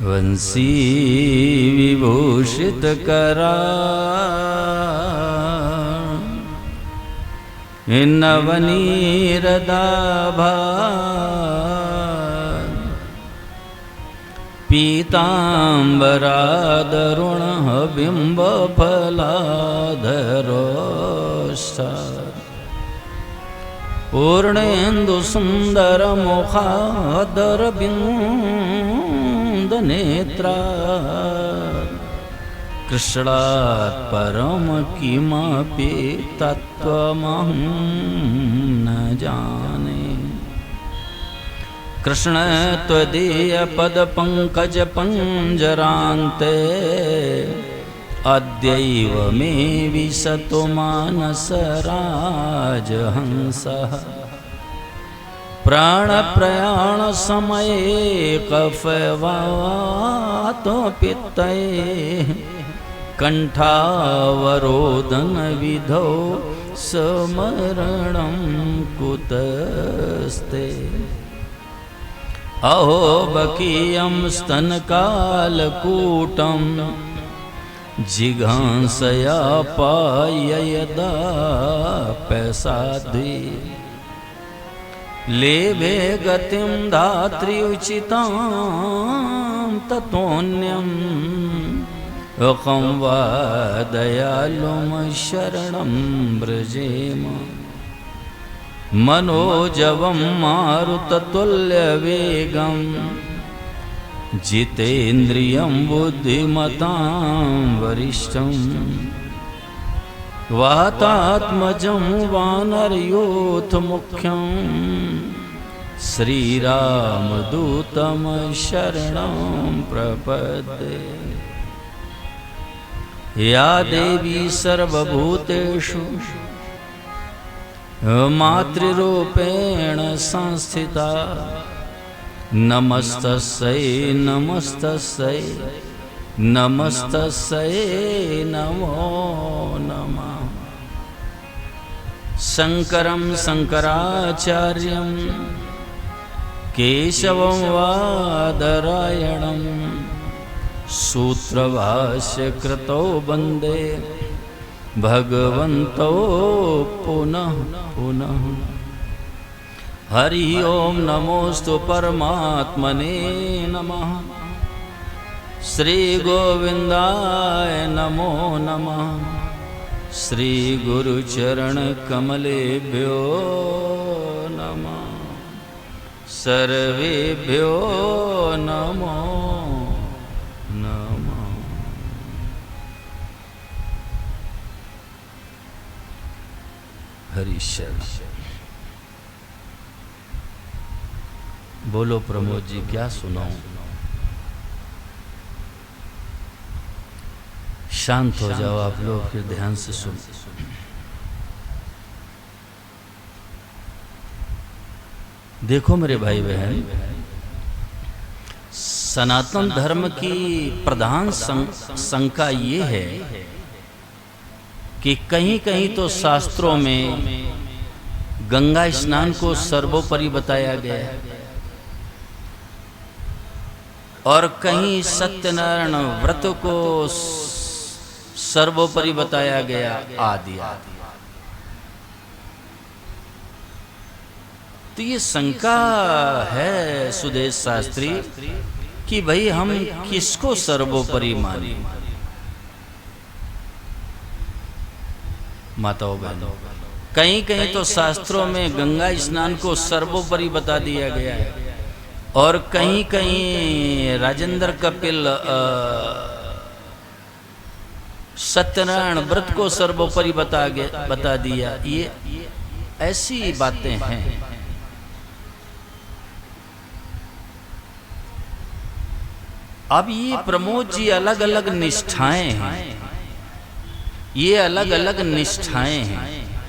वंशी विभूषित करा नवनीरदाभा पीतांबरादरुण बिंबफलाधरोष्ठ पूर्णेन्दु सुंदर मुखादरबिंद नेत्रा कृष्णात् परम किमपि तत्त्वमहं न जाने। कृष्ण त्वदीय पद पंकज पंजरान्ते अद्यैव मे विशतो मानस राजहंसः प्राण प्रयाण समये कफवातो पित्तये कंठावरोदन विधौ समरणं कुतस्ते। अहो बकीयं स्तनकालकूटं जिघांसया पाययदा पैसाद्वी लेभे गतिं धात्री उचितां ततोऽन्यम् अकं वा दयालुं शरणं व्रजेम। मनोजवं मारुततुल्यवेगं जितेन्द्रियं बुद्धिमतां वरिष्ठं वातात्मजं वानरयूथमुख्यं श्रीरामदूतं शरणं प्रपद्ये। या देवी सर्वभूतेषु मातृरूपेण संस्थिता नमस्तस्यै नमस्तस्यै नमस्तस्यै नमो नमः। शंकरं शंकराचार्यं केशवं वादरायणं सूत्रभाष्यकृतौ वन्दे भगवन्तौ पुनः पुनः। हरि ओम नमोस्तु परमात्मने नमः। श्री गोविंदाय नमो नमः। श्री गुरुचरण कमलेभ्यो नमः। सर्वेभ्यो नमो नमः। हरिशर बोलो प्रमोद जी, क्या सुनाऊं? शांत हो जाओ आप लोग, फिर ध्यान से सुन। देखो मेरे भाई बहन, सनातन धर्म की प्रधान शंका ये है कि कहीं कहीं तो शास्त्रों में गंगा स्नान को सर्वोपरि बताया गया है और कहीं सत्यनारायण व्रत को सर्वोपरि बताया गया आदि आदि। तो ये शंका है सुदेश शास्त्री कि भाई हम किसको सर्वोपरि माने? माताओं बहनों, कहीं कहीं तो शास्त्रों में गंगा स्नान को सर्वोपरि बता दिया गया है और कहीं कहीं राजेंद्र कपिल सत्यनारायण व्रत को सर्वोपरि बता दिया। ये ऐसी बातें हैं। अब ये प्रमोद जी अलग अलग निष्ठाएं हैं, ये अलग अलग निष्ठाएं हैं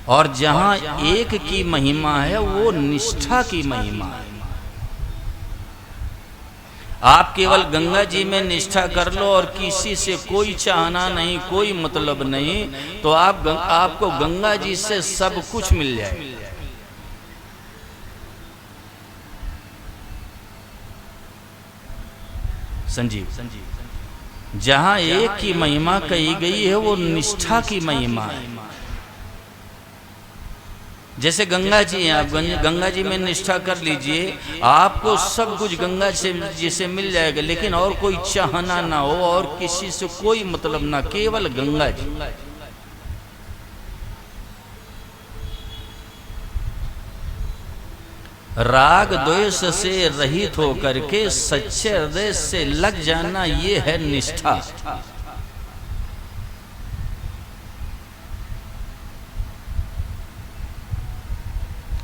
और जहां एक की महिमा है वो निष्ठा की महिमा है। आप केवल गंगा जी में निष्ठा कर लो और किसी से कोई चाहना नहीं, कोई मतलब नहीं, तो आपको गंगा जी से सब कुछ मिल जाए। संजीव, जहां एक की महिमा कही गई है वो निष्ठा की महिमा है। जैसे गंगा जी हैं, आप गंगा जी में निष्ठा कर लीजिए, आपको सब कुछ गंगा से जैसे मिल जाएगा, लेकिन और कोई चाहना ना हो और किसी से कोई मतलब ना, केवल गंगा जी। राग द्वेष से रहित होकर के सच्चे हृदय से लग जाना, ये है निष्ठा।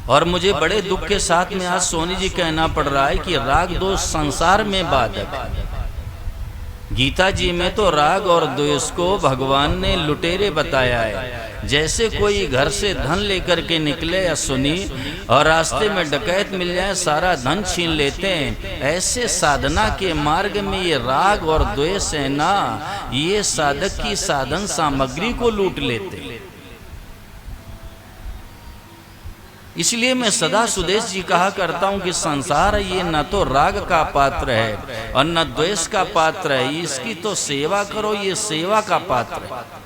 और मुझे बड़े दुख के साथ में आज सोनी जी कहना पड़ रहा है कि राग दोष संसार में बाधक है। गीता जी में तो राग और द्वेष को भगवान ने लुटेरे बताया है। जैसे कोई घर से धन लेकर के निकले या सुनी और रास्ते में डकैत मिल जाए, सारा धन छीन लेते हैं, ऐसे साधना के मार्ग में ये राग और द्वेष है ना, ये साधक की साधन सामग्री को लूट लेते हैं। इसलिए मैं सदा सुदेश जी कहा करता हूं कि संसार ये न तो राग का पात्र है और न द्वेष का पात्र है, इसकी तो सेवा करो, ये सेवा का पात्र है।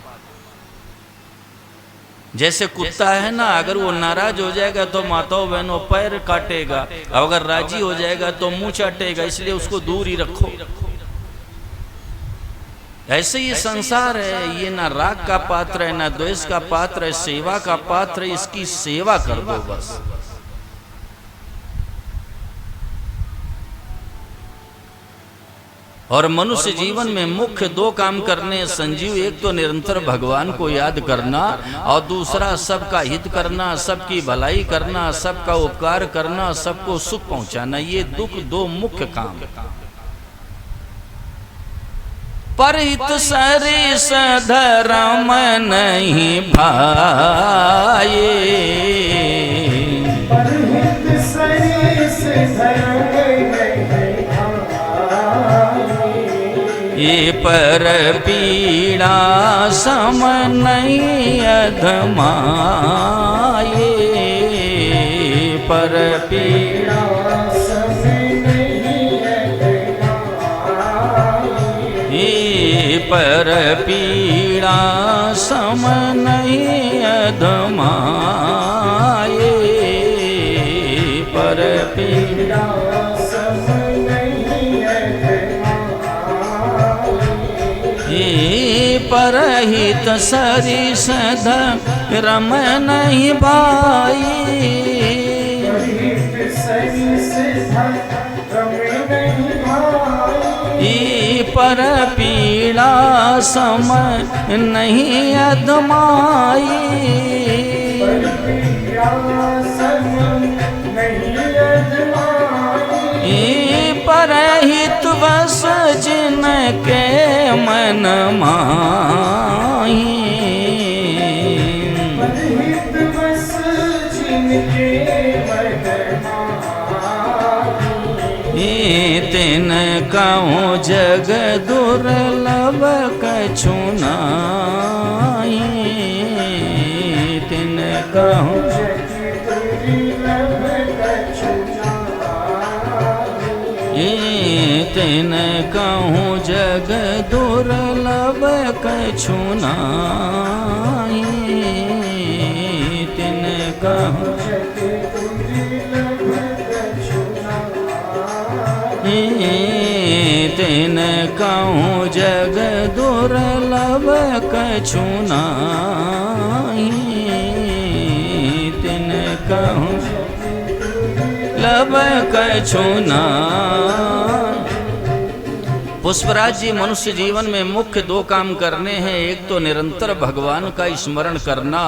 जैसे कुत्ता है ना, अगर वो नाराज हो जाएगा तो माताओं बहनों पैर काटेगा, अगर राजी हो जाएगा तो मुंह चाटेगा, इसलिए उसको दूर ही रखो। ऐसे ये संसार है, ये ना राग का पात्र है, ना द्वेष का पात्र है, सेवा का पात्र है। इसकी सेवा कर दो बस। और मनुष्य जीवन में मुख्य दो काम करने संजीव, एक तो निरंतर भगवान को याद करना और दूसरा सबका हित करना, सबकी भलाई करना, सबका उपकार करना, सबको सुख पहुंचाना। ये दो मुख्य काम। परहित सरिस धर्म नहीं भाए, परहित सरिस धर्म नहीं भाए, ये पर पीड़ा सम नहीं अधमाए, पर पीड़ा पर पीड़ा सम नहीं अधमाए, पर पीड़ा सम नहीं अधमाए, परहित सरिस धर्म नहीं भाई, परहित सरिस धर्म नहीं भाई, पर पीड़ा सम नहीं अधमाई, पर पीड़ा सम नहीं अधमाई, परहित बस जिनके मन माही, परहित बस जिनके मन माही, तिन कहूँ जग दुर्लभ कछु नाई, तिन कहूँ तिन कहूँ जग दुर्लभ कछु नाई, तिन कहूँ तिन कहूँ जग दुर्लभ कछु नाई, तिन कहूँ लब कछु नाई। पुष्पराज जी, मनुष्य जीवन में मुख्य दो काम करने हैं। एक तो निरंतर भगवान का स्मरण करना।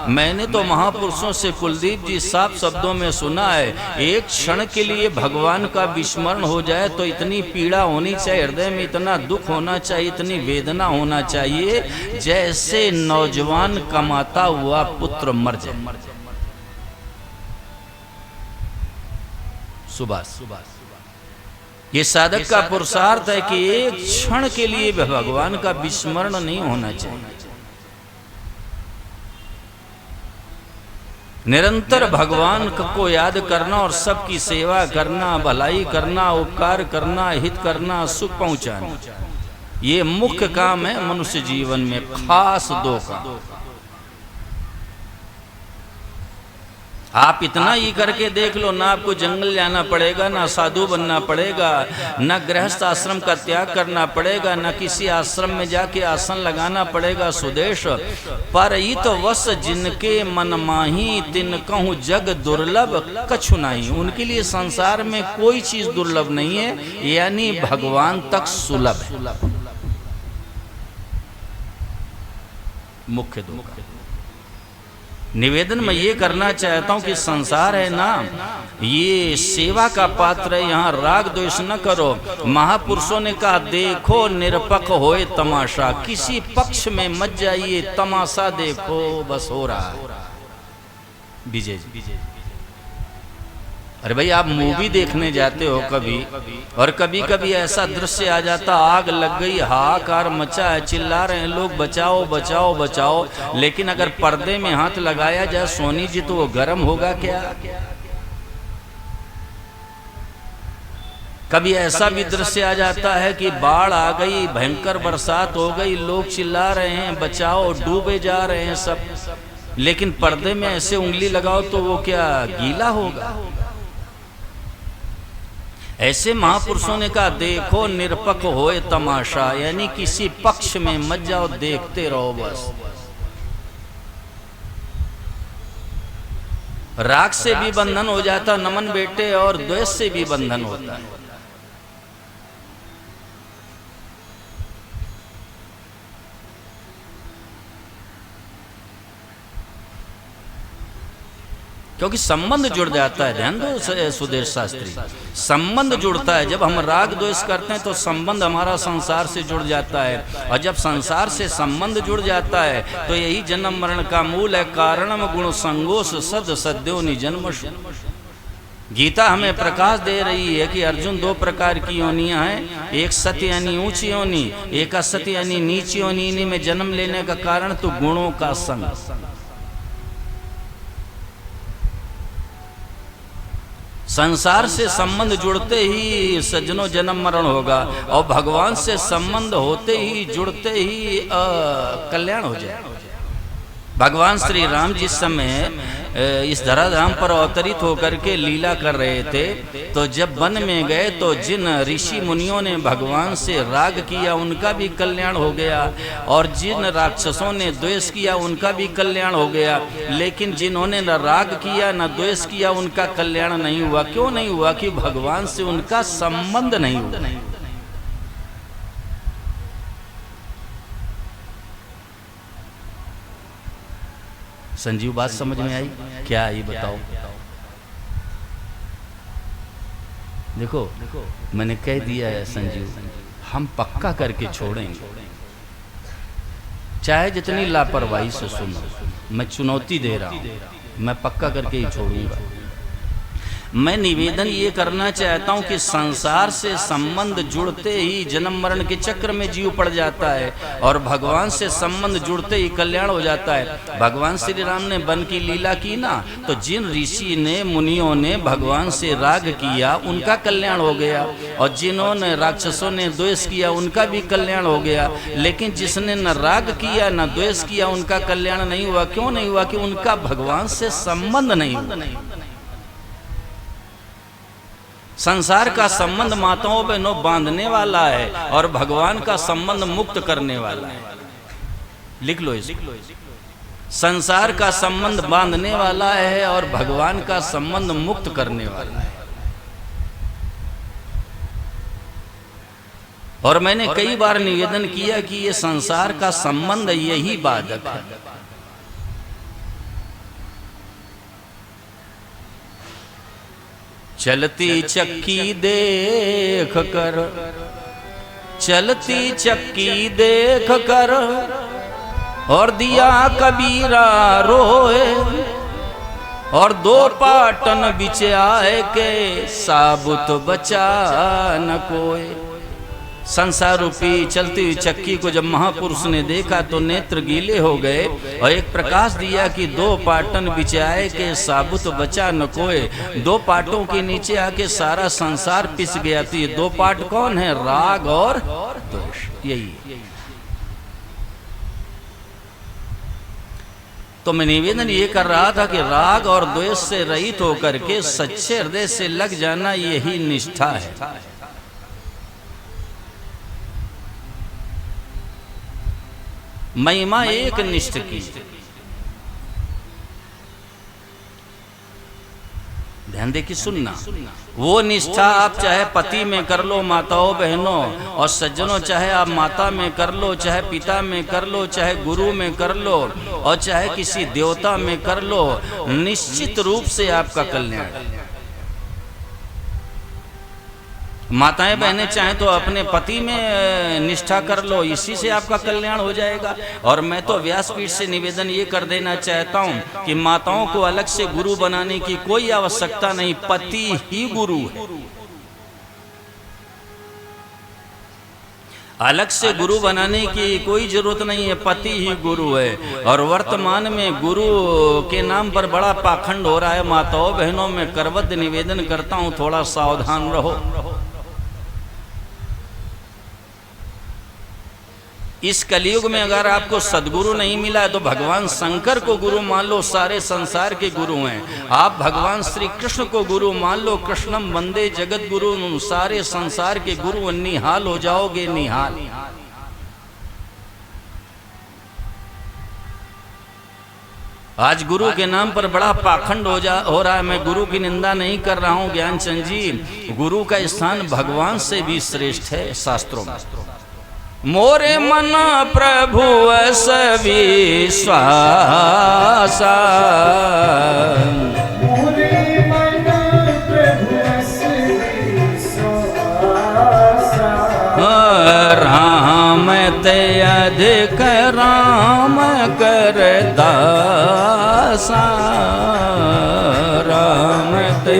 मैंने तो महापुरुषों से कुलदीप जी साफ शब्दों में सुना है, एक क्षण के लिए भगवान का विस्मरण हो जाए तो इतनी पीड़ा होनी चाहिए, हृदय में इतना दुख होना चाहिए, इतनी वेदना होना चाहिए, जैसे नौजवान कमाता हुआ पुत्र मर जाए। सुभाष, ये साधक का पुरुषार्थ है कि एक क्षण के लिए भगवान का विस्मरण नहीं होना चाहिए। निरंतर भगवान को याद करना और सबकी सेवा करना, भलाई करना, उपकार करना, हित करना, सुख पहुंचाना, ये मुख्य काम है मनुष्य जीवन में। खास दो काम। आप इतना ही करके देख लो, ना आपको जंगल जाना पड़ेगा, ना साधु बनना पड़ेगा, ना गृहस्थ आश्रम का त्याग करना पड़ेगा, ना किसी आश्रम में जाके आसन लगाना पड़ेगा। सुदेश पर इत वस जिनके मन माही, तिन कहूँ जग दुर्लभ कछु नहीं। उनके लिए संसार में कोई चीज दुर्लभ नहीं है, यानी भगवान तक सुलभ है। मुख्य दो निवेदन मैं ये करना चाहता हूं कि संसार है ना, ये सेवा का पात्र है, यहाँ राग द्वेष न करो। महापुरुषों ने कहा देखो निरपक्ष होए तमाशा, किसी पक्ष में मत जाइए, तमाशा देखो बस हो रहा है। विजय जी, अरे भाई आप मूवी देखने जाते हो कभी, और कभी कभी ऐसा दृश्य आ जाता, आग लग गई, हाहाकार मचा है, चिल्ला रहे हैं लोग बचाओ बचाओ बचाओ, लेकिन अगर पर्दे में हाथ लगाया जाए सोनी जी तो वो गर्म होगा क्या? कभी ऐसा भी दृश्य आ जाता है कि बाढ़ आ गई, भयंकर बरसात हो गई, लोग चिल्ला रहे हैं बचाओ, डूबे जा रहे हैं सब, लेकिन पर्दे में ऐसे उंगली लगाओ तो वो क्या गीला होगा? ऐसे महापुरुषों ने कहा देखो निरपक्ष होए तमाशा, यानी किसी पक्ष में मत जाओ, देखते रहो बस। राग से भी बंधन हो जाता नमन बेटे, और द्वेष से भी बंधन होता है। क्योंकि संबंध जुड़ जाता है। ध्यान दो सुदेश शास्त्री, संबंध जुड़ता है। जब हम राग द्वेष करते हैं तो संबंध हमारा संसार से जुड़ जाता है, और जब संसार से संबंध जुड़ जाता है तो यही जन्म मरण का मूल है। कारणम गुण संगोष सद सद्यो निजन्मशु। गीता हमें प्रकाश दे रही है कि अर्जुन दो प्रकार की योनियां हैं, एक सत्य यानी ऊंची योनि, एक असत्य यानी नीची योनि। इन्हीं में जन्म लेने का कारण तो गुणों का संग। संसार से संबंध जुड़ते ही सज्जनों जन्म मरण होगा, और भगवान से संबंध होते ही जुड़ते ही कल्याण हो जाए। भगवान श्री राम जिस समय इस धराधाम पर अवतरित होकर के लीला कर रहे थे, तो जब वन में गए तो जिन ऋषि मुनियों ने भगवान से राग किया उनका भी कल्याण हो गया, और जिन राक्षसों ने द्वेष किया उनका भी कल्याण हो गया। लेकिन जिन्होंने न राग किया न द्वेष किया उनका कल्याण नहीं हुआ। क्यों नहीं हुआ? कि भगवान से उनका संबंध नहीं हुआ। संजीव बात समझ में आई क्या? ये बताओ। देखो मैंने कह दिया है संजीव, हम पक्का करके छोड़ेंगे, चाहे जितनी लापरवाही से सुनो। मैं चुनौती दे रहा हूं, मैं पक्का करके ही छोड़ूंगा। मैं निवेदन ये करना चाहता हूं कि संसार से संबंध जुड़ते ही जन्म मरण के चक्र में जीव पड़ जाता है, और भगवान से संबंध जुड़ते ही कल्याण हो जाता है। भगवान श्री राम ने वन की लीला की ना, तो जिन ऋषि ने मुनियों ने भगवान से राग किया उनका कल्याण हो गया, और जिन्होंने राक्षसों ने द्वेष किया उनका भी कल्याण हो गया। लेकिन जिसने न राग किया न द्वेष किया उनका कल्याण नहीं हुआ। क्यों नहीं हुआ? कि उनका भगवान से संबंध नहीं हुआ। संसार का संबंध माताओं बहनों बांधने वाला है, और भगवान का संबंध मुक्त करने वाला है। लिख लो इसको। संसार का संबंध बांधने वाला है और भगवान का संबंध मुक्त करने वाला है। और मैंने कई बार निवेदन किया कि ये संसार का संबंध यही बाधक है। चलती चक्की देख कर, चलती चक्की देख कर, और दिया कबीरा रोए, और दो पाटन बिच आए के साबुत बचा न कोई। संसार रूपी चलती हुई चक्की को जब महापुरुष ने देखा तो नेत्र गीले हो गए और एक प्रकाश दिया कि 2 पाटन बिछाए के साबुत बचा न कोय। 2 पाटों के नीचे आके सारा संसार पिस गया। तो ये 2 पाट कौन है? राग और द्वेष। यही तो मैं निवेदन ये कर रहा था कि राग और द्वेष से रहित होकर के सच्चे हृदय से लग जाना, यही निष्ठा है। महिमा एक निष्ठ की। ध्यान दे कि सुनना, वो निष्ठा आप चाहे पति में कर लो माताओं बहनों और सज्जनों, चाहे आप माता में कर लो, चाहे पिता में कर लो, चाहे गुरु में कर लो और चाहे किसी देवता में कर लो, निश्चित रूप से आपका कल्याण। माताएं बहनें चाहें तो अपने पति में निष्ठा कर लो, इसी से आपका कल्याण हो जाएगा। और मैं तो व्यासपीठ से निवेदन ये कर देना चाहता हूं कि माताओं को अलग से गुरु बनाने की कोई आवश्यकता नहीं, पति ही गुरु है। अलग से गुरु बनाने की कोई जरूरत नहीं है, पति ही गुरु है। और वर्तमान में गुरु के नाम पर बड़ा पाखंड हो रहा है। माताओं बहनों में करवत निवेदन करता हूं, थोड़ा सावधान रहो। इस कलयुग में अगर आपको सदगुरु नहीं मिला है तो भगवान शंकर को गुरु मान लो, सारे संसार के गुरु हैं। आप भगवान श्री कृष्ण को गुरु मान लो, कृष्णम वंदे जगत गुरु, सारे संसार के गुरु, निहाल हो जाओगे, निहाल। आज गुरु के नाम पर बड़ा पाखंड हो रहा है। मैं गुरु की निंदा नहीं कर रहा हूं ज्ञानचंद जी, गुरु का स्थान भगवान से भी श्रेष्ठ है शास्त्रों में। मोरे मन प्रभु अस विश्वासा, मोरे मन प्रभु अस विश्वासा, राम ते अधिक राम कर दासा, राम ते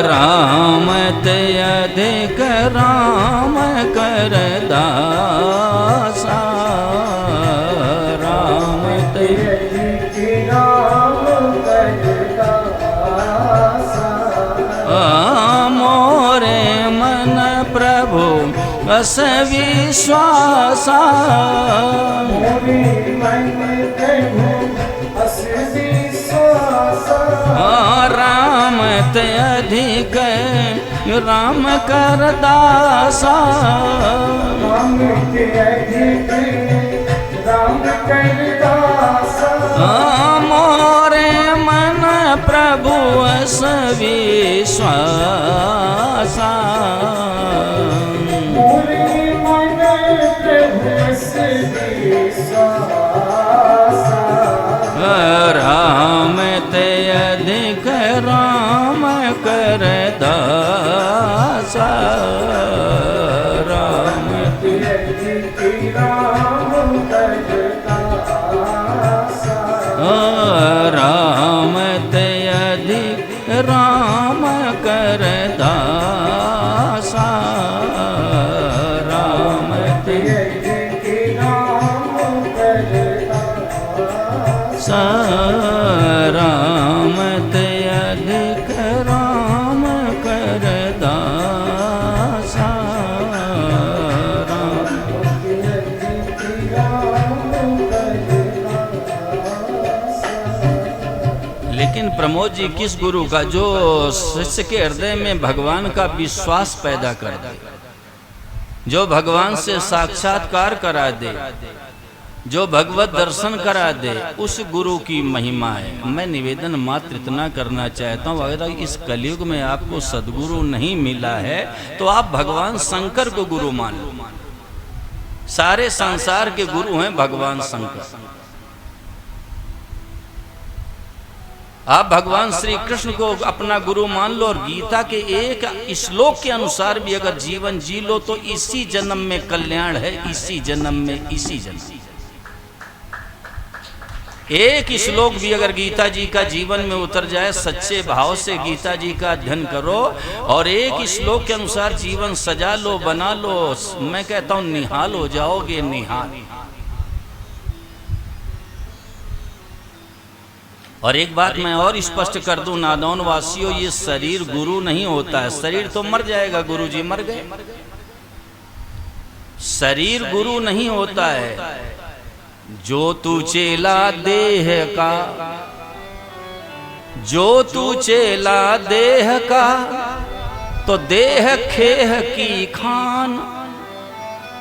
राम ते अधिक राम कर दासा, राम ते मोरे मन प्रभु अस विश्वासा, मोरे मन प्रभु अस विश्वासा, राम ते अधिक राम कर दासा, राम ते अधिक राम कर दासा, मोरे मन प्रभु अस विश्वासा, मोरे मन प्रभु अस विश्वासा, राम ते अधिक राम कर दासा, राम ते अधिक राम कर दासा, राम ते अधिक राम कर दासा, राम ते अधिक राम कर दासा, राम ते अधिक राम कर दासा, राम ते अधिक राम कर दासा। लेकिन प्रमोद जी किस गुरु का? जो शिष्य के हृदय में भगवान का विश्वास पैदा कर दे, जो भगवान से साक्षात्कार करा दे, जो भगवत दर्शन करा दे, उस गुरु की महिमा है। मैं निवेदन मात्र इतना करना चाहता हूँ, अगर इस कलयुग में आपको सदगुरु नहीं मिला है तो आप भगवान शंकर को गुरु मान लो। सारे संसार के गुरु हैं भगवान शंकर। आप भगवान श्री कृष्ण को अपना गुरु मान लो और गीता के एक श्लोक के अनुसार भी अगर जीवन जी लो तो इसी जन्म में कल्याण है, इसी जन्म में, इसी जन्म। एक श्लोक भी अगर गीता जी का जीवन में उतर जाए, सच्चे भाव से गीता जी का अध्ययन करो और एक श्लोक के अनुसार जीवन सजा लो, बना लो, मैं कहता हूं निहाल हो जाओगे, निहाल। और एक बात मैं और स्पष्ट कर दूं नादौन वासियों, ये शरीर गुरु नहीं होता है। शरीर तो मर जाएगा, गुरु जी मर गए। शरीर गुरु नहीं होता है। जो तू चेला देह का, जो तू चेला देह का, तो देह खेह की खान,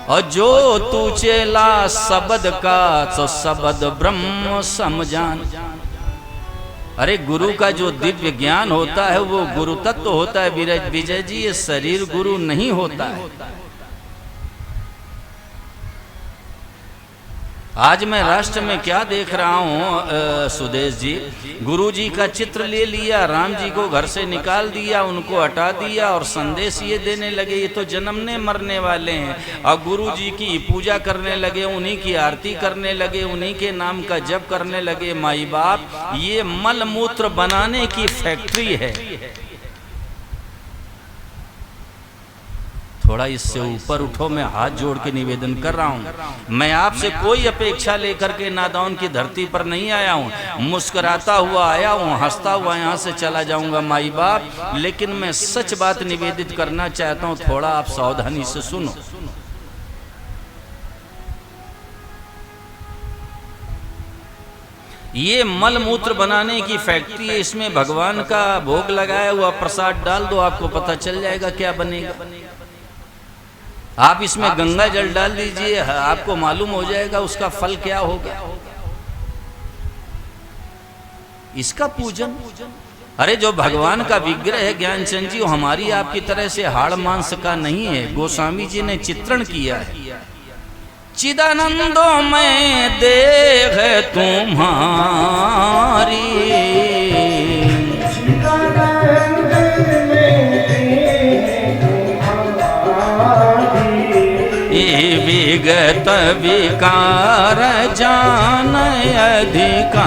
और जो तू चेला शब्द का, तो शब्द ब्रह्म समझान। अरे गुरु का जो दिव्य ज्ञान होता है वो गुरु तत्व होता है विजय जी, ये शरीर गुरु नहीं होता है। आज मैं राष्ट्र में क्या देख रहा हूँ सुदेश जी, गुरु जी का चित्र ले लिया, राम जी को घर से निकाल दिया, उनको हटा दिया और संदेश ये देने लगे ये तो जन्मने मरने वाले हैं। और गुरु जी की पूजा करने लगे, उन्हीं की आरती करने लगे, उन्हीं के नाम का जप करने लगे। माई बाप, ये मल मूत्र बनाने की फैक्ट्री है। थोड़ा इससे ऊपर उठो, मैं हाथ जोड़ के निवेदन कर रहा हूं। मैं आपसे कोई अपेक्षा लेकर के नादौन की धरती पर नहीं आया हूं। मुस्कुराता हुआ आया हूं, हंसता हुआ यहां से चला जाऊंगा माई बाप। लेकिन मैं सच बात निवेदित करना चाहता हूं, थोड़ा आप सावधानी से सुनो। ये मल मूत्र बनाने की फैक्ट्री है, इसमें भगवान का भोग लगाया हुआ प्रसाद डाल दो, आपको पता चल जाएगा क्या बनेगा। आप इसमें गंगा जल डाल दीजिए, आपको मालूम हो जाएगा उसका फल क्या होगा। इसका पूजन, अरे जो भगवान का विग्रह है ज्ञानचंद जी, हमारी आपकी तरह से हाड़ मांस का नहीं है। गोस्वामी जी ने चित्रण किया है। चिदानंदो में देह तुम्हारी, विगत विकार जान अधिकारी,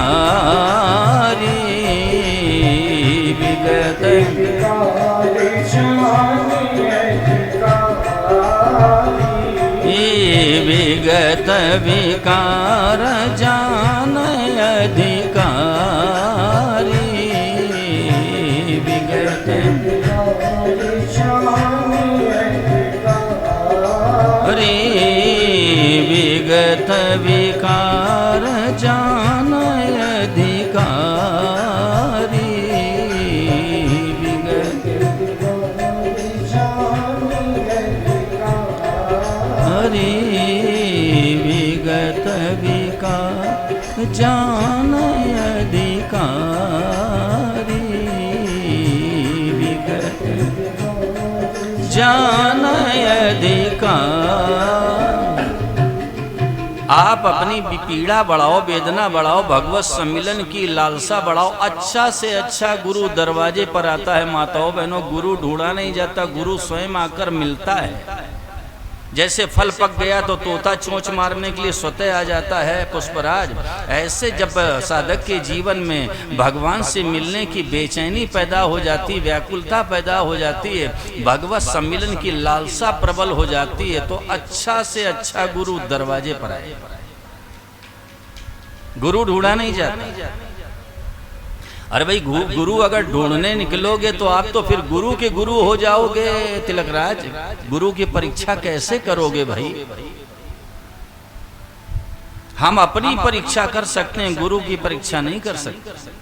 विगत विगत विकार जान अधिकारी, विगत विगत विकार जान अधिकारी, विगत हरि विगत विकार जान अधिकारी, विगत जान अधिकारी। आप अपनी पीड़ा बढ़ाओ, वेदना बढ़ाओ, भगवत सम्मिलन की लालसा बढ़ाओ। अच्छा से अच्छा गुरु दरवाजे पर आता है। माताओं बहनों, गुरु ढूंढा नहीं जाता, गुरु स्वयं आकर मिलता है। जैसे फल पक गया तो तोता चोंच मारने के लिए स्वतः आ जाता है पुष्पराज, ऐसे जब साधक के जीवन में भगवान से मिलने की बेचैनी पैदा हो जाती, व्याकुलता पैदा हो जाती है, भगवत सम्मिलन की लालसा प्रबल हो जाती है, तो अच्छा से अच्छा गुरु दरवाजे पर आए। गुरु ढूंढा नहीं जाता। अरे भाई, गुरु अगर ढूंढने निकलोगे तो आप तो फिर गुरु के गुरु हो जाओगे तिलकराज। गुरु की परीक्षा कैसे करोगे भाई? हम अपनी परीक्षा कर सकते हैं, गुरु की परीक्षा नहीं कर सकते।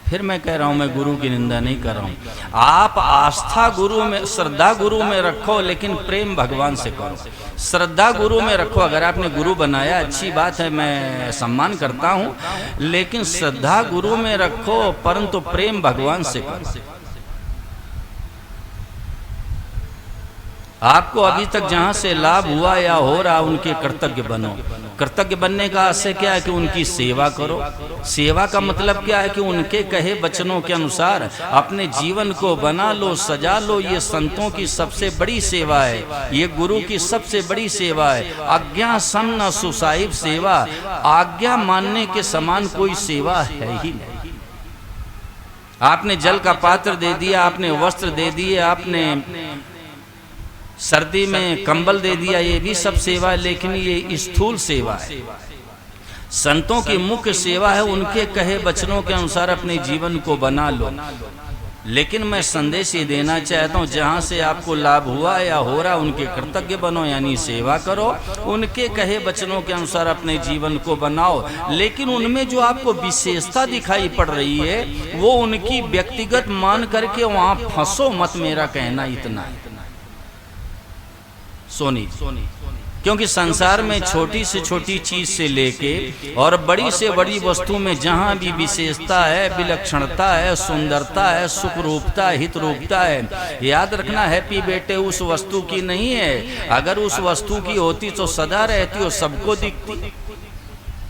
फिर मैं कह रहा हूं, मैं गुरु की निंदा नहीं कर रहा हूं। आप आस्था गुरु में, श्रद्धा गुरु में रखो, लेकिन प्रेम भगवान से करो। श्रद्धा गुरु में रखो, अगर आपने गुरु बनाया अच्छी बात है, मैं सम्मान करता हूं, लेकिन श्रद्धा गुरु में रखो, परंतु प्रेम भगवान से करो। आपको अभी तक जहां से लाभ हुआ या हो रहा, उनके कर्तव्य बनो। कृतज्ञ बनने का आशय क्या है कि उनकी सेवा करो। सेवा का मतलब क्या है कि उनके कहे वचनों के अनुसार अपने जीवन को बना लो, सजा लो। ये संतों की सबसे बड़ी सेवा है, ये गुरु की सबसे बड़ी सेवा है। आज्ञा सम न सुसाहिब सेवा, आज्ञा मानने के समान कोई सेवा है ही नहीं। आपने जल का पात्र दे दिया, आपने वस्त्र दे दिए, आपने सर्दी में कंबल दे दिया, ये भी सब सेवा है, लेकिन ये स्थूल सेवा है। संतों की मुख्य सेवा है उनके कहे वचनों के अनुसार अपने जीवन को बना लो। लेकिन मैं संदेश ये देना चाहता हूँ, जहाँ से आपको लाभ हुआ या हो रहा उनके कृतज्ञ बनो, यानी सेवा करो, उनके कहे वचनों के अनुसार अपने जीवन को बनाओ। लेकिन उनमें जो आपको विशेषता दिखाई पड़ रही है वो उनकी व्यक्तिगत मान करके वहाँ फंसो मत, मेरा कहना इतना है। सोनी, क्योंकि संसार में छोटी से छोटी चीज से लेके और बड़ी से बड़ी वस्तु में जहाँ भी विशेषता है, विलक्षणता है, सुंदरता है, सुख रूपता है, हित रूपता है, याद रखना हैप्पी बेटे उस वस्तु की नहीं है। अगर उस वस्तु की होती तो सदा रहती और सबको दिखती,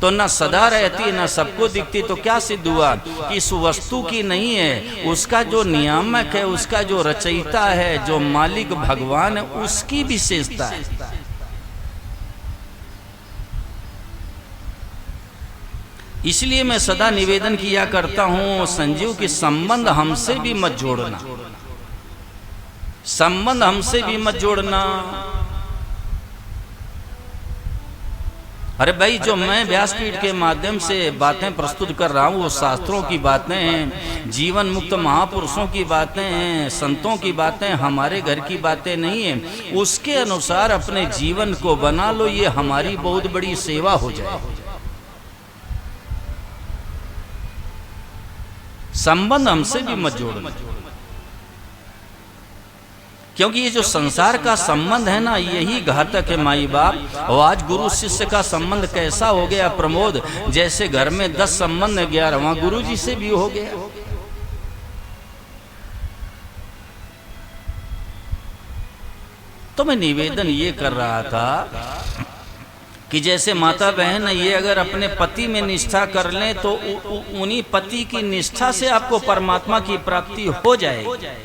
तो न सदा रहती न सबको दिखती। तो क्या सिद्ध हुआ कि इस वस्तु की नहीं है, उसका जो नियामक है, उसका जो रचयिता है, जो मालिक भगवान है, उसकी विशेषता है। इसलिए मैं सदा निवेदन किया करता हूं संजीव कि संबंध हमसे भी मत जोड़ना, संबंध हमसे भी मत जोड़ना। अरे भाई, जो मैं व्यासपीठ के माध्यम से बातें प्रस्तुत कर रहा हूँ वो शास्त्रों की बातें हैं, जीवन मुक्त महापुरुषों की बातें हैं, संतों की बातें, हमारे घर की बातें नहीं है। उसके अनुसार अपने जीवन को बना लो, ये हमारी बहुत बड़ी सेवा हो जाए। संबंध हमसे भी मत जोड़ना, क्योंकि ये जो संसार का संबंध है ना, यही घातक है माई बाप। और आज गुरु शिष्य का संबंध कैसा हो गया प्रमोद, जैसे घर में 10 संबंध 11 वहां गुरु जी से भी हो गया। तो मैं निवेदन ये कर रहा था कि जैसे माता बहन ये अगर अपने पति में निष्ठा कर लें तो उन्हीं पति की निष्ठा से आपको परमात्मा की प्राप्ति हो जाएगी।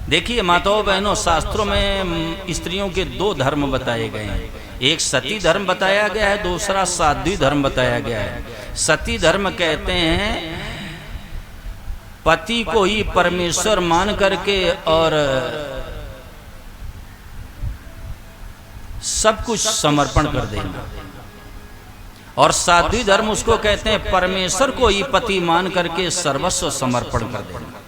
देखिए माताओं बहनों, शास्त्रों में स्त्रियों के 2 धर्म बताए गए हैं। एक सती धर्म बताया गया है, दूसरा साध्वी धर्म बताया गया है। सती धर्म कहते हैं पति को ही परमेश्वर मान करके और सब कुछ समर्पण कर देना, और साध्वी धर्म उसको कहते हैं परमेश्वर को ही पति मान करके सर्वस्व समर्पण कर देना।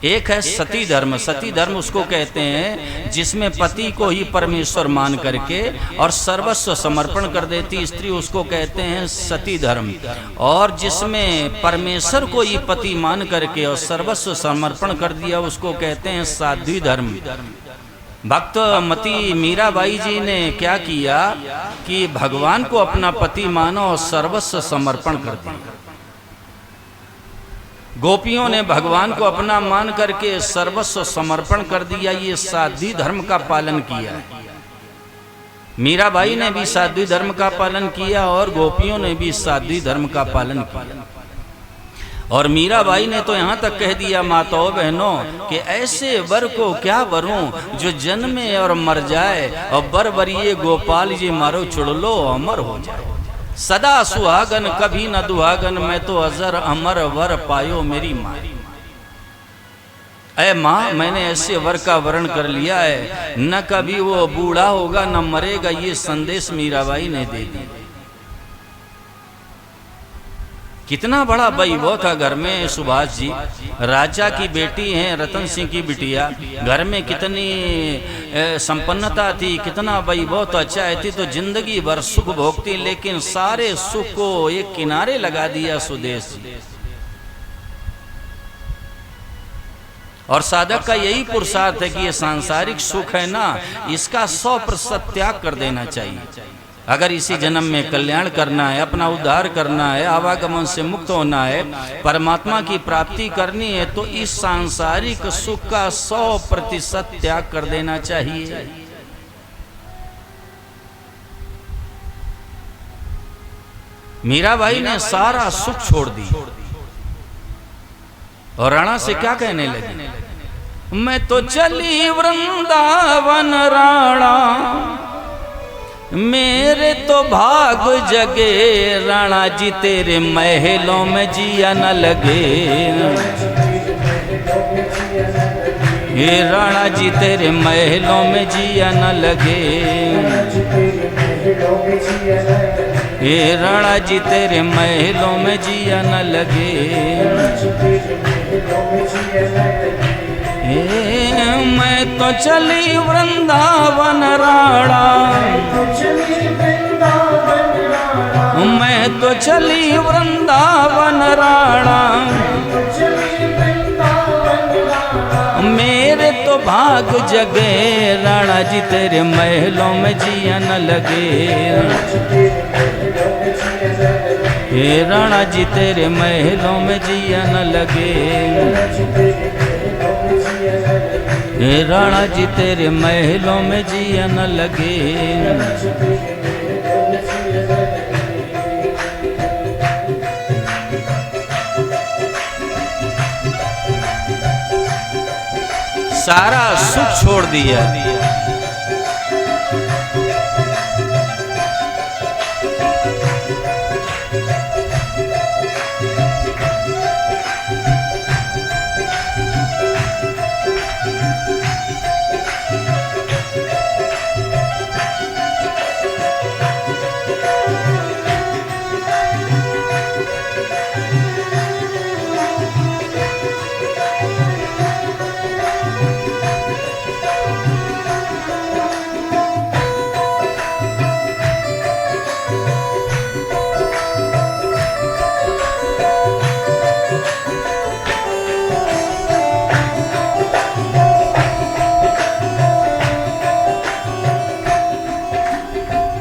एक है सती धर्म, सती धर्म उसको कहते हैं जिसमें पति को ही परमेश्वर मान करके और सर्वस्व समर्पण कर देती स्त्री, उसको कहते हैं सती धर्म। और जिसमें परमेश्वर को ही पति मान करके और सर्वस्व समर्पण कर दिया, उसको कहते हैं साध्वी धर्म। भक्त मती मीराबाई जी ने क्या किया कि भगवान को अपना पति माना और सर्वस्व समर्पण कर दिया। गोपियों ने भगवान को अपना मान करके सर्वस्व समर्पण कर दिया, ये साध्वी धर्म का पालन किया है। मीराबाई ने भी साध्वी धर्म का पालन किया और गोपियों ने भी साध्वी धर्म का पालन किया। और मीराबाई ने तो यहाँ तक कह दिया माताओं बहनों कि ऐसे वर को क्या वरूं जो जन्मे और मर जाए, और बर बरिए गोपाल जी मारो चुड़ लो अमर हो जाए। सदा सुहागन कभी न दुहागन, मैं तो अजर अमर वर पायो मेरी माँ। ऐ माँ, मैंने ऐसे वर का वर्ण कर लिया है, न कभी वो बूढ़ा होगा न मरेगा, ये संदेश मीराबाई ने दे दिया। कितना बड़ा वैभव था घर में। सुभाष जी राजा की बेटी हैं, रतन सिंह की बिटिया, घर में कितनी संपन्नता थी, कितना वैभव तो अच्छा थी, तो जिंदगी भर सुख भोगती, लेकिन सारे सुख को एक किनारे लगा दिया सुदेश। और साधक का यही पुरुषार्थ है कि ये सांसारिक सुख है ना, इसका 100% त्याग कर देना चाहिए। अगर इसी जन्म में कल्याण करना है, अपना उद्धार करना है, आवागमन से मुक्त होना है, परमात्मा की प्राप्ति करनी है, तो इस सांसारिक सुख का 100% त्याग कर देना चाहिए। मीराबाई ने सारा सुख छोड़ दी और राणा से क्या कहने लगी, मैं तो चली वृंदावन राणा, मेरे तो भाग जगे, राणा जी तेरे महलों में जिया न लगे। ये राणा जी तेरे महलों में जिया न लगे, ये राणा जी तेरे महलों में जिया न लगे। मैं तो चली वृंदावन राणा, मैं तो चली वृंदावन राणा, मेरे तो भाग जगे, राणा जी तेरे महलों में जिया न लगे। हे राणा जी तेरे महलों में जिया न लगे, हे राणा जी तेरे महलों में जिया न लगे। सारा सुख छोड़ दिया,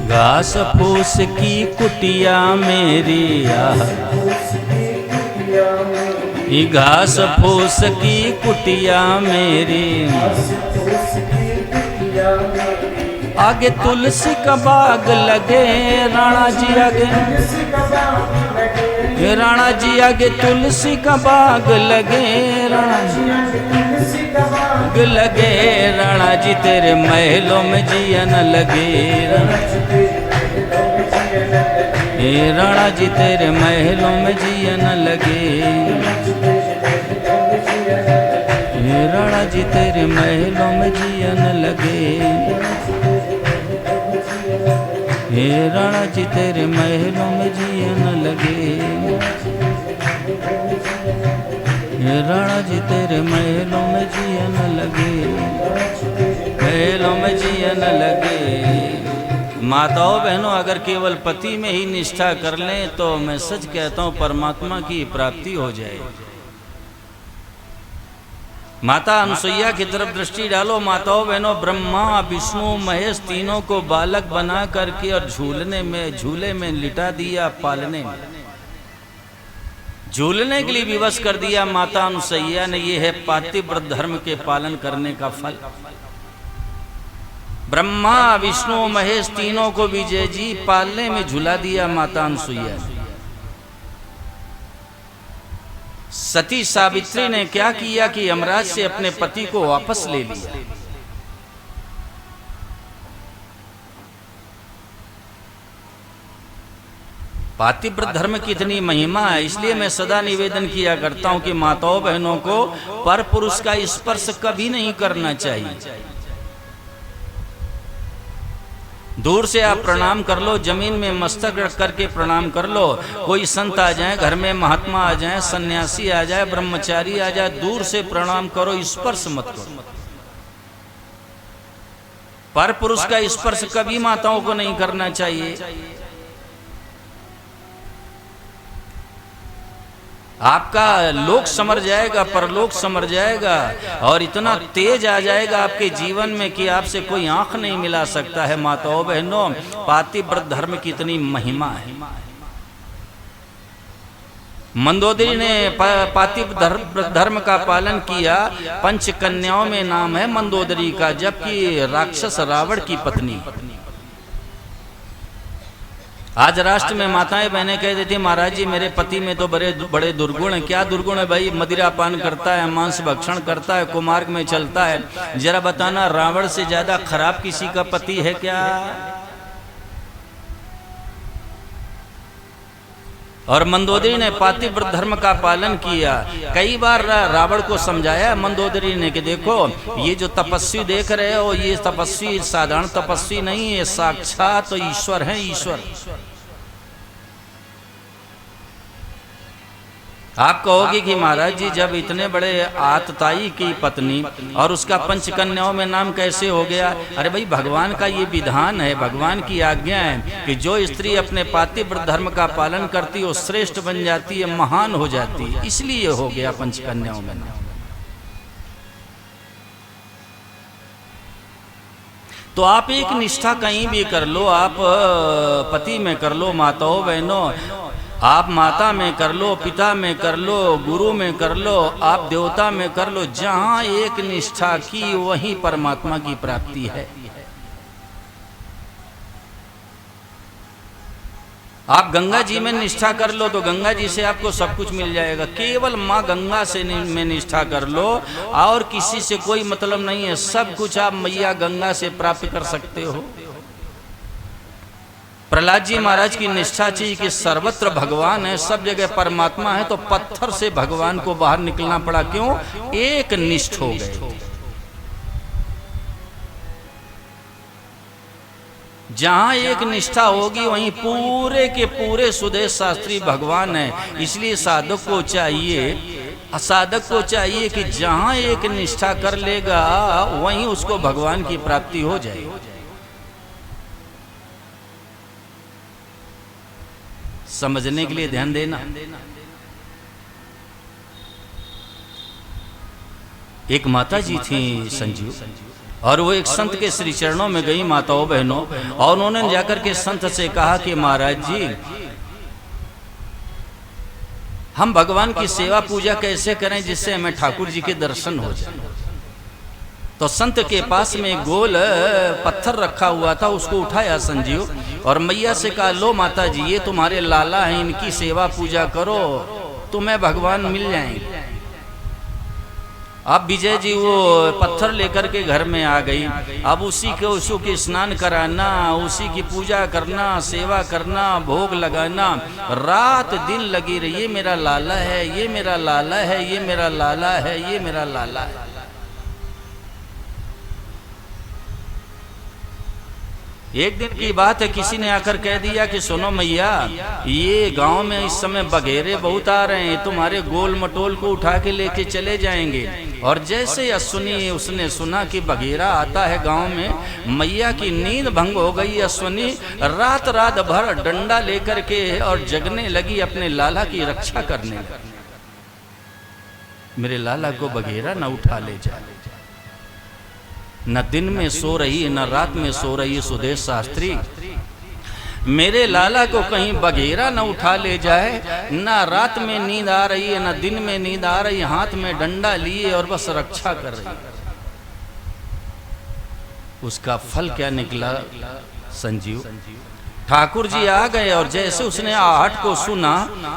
घास फूस की कुटिया मेरी, घास फूस की कुटिया मेरी, आगे तुलसी का बाग लगे, राणा जी आगे, राणा जी आगे तुलसी का बाग लगे, राणा जी लगे, राणा जी तेरे महलों में जिया न लगे। हे राणा जी तेरे महलों में जिया न लगे, हे राणा जी तेरे महलों में जिया न लगे, हे राणा जी तेरे महलों में जिया न लगे, हे राणा जी तेरे महलों में जिया न लगे, महलों में जिया न लगे। माताओं बहनों, अगर केवल पति में ही निष्ठा कर लें तो मैं सच कहता हूँ परमात्मा की प्राप्ति हो जाए। माता अनुसुईया की तरफ दृष्टि डालो। माताओं बहनों, ब्रह्मा विष्णु महेश तीनों को बालक बना करके और झूले में लिटा दिया, पालने में झूलने के लिए विवश कर दिया माता अनुसुईया ने। ये है पातिव्रत धर्म के पालन करने का फल। ब्रह्मा विष्णु महेश तीनों को विजय जी पालने में झुला दिया माता अनुसुईया ने। सती सावित्री ने क्या किया कि यमराज से अपने पति को वापस ले लिया। पातिव्रत धर्म की इतनी महिमा है, इसलिए मैं सदा निवेदन किया करता हूं कि माताओं बहनों को पर पुरुष का स्पर्श कभी नहीं करना चाहिए। दूर से आप प्रणाम कर लो, जमीन में मस्तक रख करके प्रणाम कर लो। कोई संत आ जाए, घर में महात्मा आ जाए, सन्यासी आ जाए, ब्रह्मचारी आ जाए, दूर से प्रणाम करो, स्पर्श मत करो। पर पुरुष का स्पर्श कभी माताओं को नहीं करना चाहिए। आपका लोक समर जाएगा, परलोक समर जाएगा, और इतना तेज आ जाएगा आपके जीवन में कि आपसे कोई आंख नहीं मिला सकता है। माताओं बहनों, पातिव्रत धर्म की इतनी महिमा है। मंदोदरी ने पातिव्रत धर्म का पालन किया। 5 कन्याओं में नाम है मंदोदरी का, जबकि राक्षस रावण की पत्नी। आज राष्ट्र में माताएं बहनें कह देती, महाराज जी मेरे पति में तो बड़े दुर्गुण हैं। क्या दुर्गुण है भाई? मदिरा पान करता है, मांस भक्षण करता है, कुमार्ग में चलता है। जरा बताना, रावण से ज्यादा खराब किसी का पति है क्या? और मंदोदरी ने पातिव्रत धर्म का पालन किया। कई बार रावण को समझाया मंदोदरी ने कि देखो, ये जो तपस्वी देख रहे हो, ये तपस्वी साधारण तपस्वी नहीं है, साक्षात तो ईश्वर है, ईश्वर। आप कहोगे कि महाराज जी जब इतने बड़े आतताई की पत्नी और उसका 5 कन्याओं में नाम कैसे हो गया? अरे भाई, भगवान का ये विधान है, भगवान की आज्ञा है कि जो स्त्री अपने पातिव्रत धर्म का पालन करती है वो श्रेष्ठ बन जाती है, महान हो जाती है, इसलिए हो गया 5 कन्याओं में नाम। तो आप एक निष्ठा कहीं भी कर लो, आप पति में कर लो, माताओं बहनों, आप माता में कर लो, पिता में कर लो, गुरु में कर लो, आप देवता में कर लो, जहां एक निष्ठा की वहीं परमात्मा की प्राप्ति है। आप गंगा जी में निष्ठा कर लो तो गंगा जी से आपको सब कुछ मिल जाएगा। केवल माँ गंगा से में निष्ठा कर लो, और किसी से कोई मतलब नहीं है, सब कुछ आप मैया गंगा से प्राप्त कर सकते हो। प्रहलाद जी महाराज की निष्ठा थी कि सर्वत्र भगवान है, सब जगह परमात्मा है, तो पत्थर से भगवान को बाहर निकलना पड़ा। क्यों? एक निष्ठ हो गए। जहां एक निष्ठा होगी वहीं पूरे के पूरे सुदेश शास्त्री भगवान है। इसलिए साधक को चाहिए कि जहां एक निष्ठा कर लेगा वहीं उसको भगवान की प्राप्ति हो जाएगी। समझने के लिए ध्यान देना। एक माता जी थी संजीव, और वो एक संत के श्री चरणों में गई माताओं बहनों, और उन्होंने जाकर के संत से कहा कि महाराज जी हम भगवान की सेवा पूजा कैसे करें जिससे हमें ठाकुर जी के दर्शन हो जाए। तो संत के पास में गोल पत्थर रखा हुआ था, उसको उठाया संजीव और मैया से कहा, लो माता जी ये तुम्हारे लाला हैं, इनकी सेवा पूजा करो, तुम्हें भगवान मिल जाएंगे। अब विजय जी वो पत्थर लेकर के घर में आ गई। अब उसी के स्नान कराना, उसी की पूजा करना, सेवा करना, भोग लगाना, रात दिन लगी रही। ये मेरा लाला है, ये मेरा लाला है, ये मेरा लाला है, ये मेरा लाला है। एक दिन की बात है, किसी ने आकर कह दिया कि सुनो मैया, ये गांव में इस समय बघेरे बहुत आ रहे हैं, तुम्हारे गोल मटोल को उठा के लेके चले जाएंगे। और जैसे अश्विनी उसने सुना कि बघेरा आता है गांव में, मैया की नींद भंग हो गई। अश्विनी रात भर डंडा लेकर के और जगने लगी, अपने लाला की रक्षा करने लगी। मेरे लाला को बघेरा न उठा ले जाए। न दिन में सो रही है, न रात में सो रही है सुदेश शास्त्री। मेरे लाला को कहीं बघेरा न उठा ले जाए। न रात में नींद आ रही है, न दिन में नींद आ रही है, हाथ में डंडा लिए और बस रक्षा कर रही है। उसका फल क्या निकला संजीव? ठाकुर जी आ गए और जैसे उसने आहट को सुना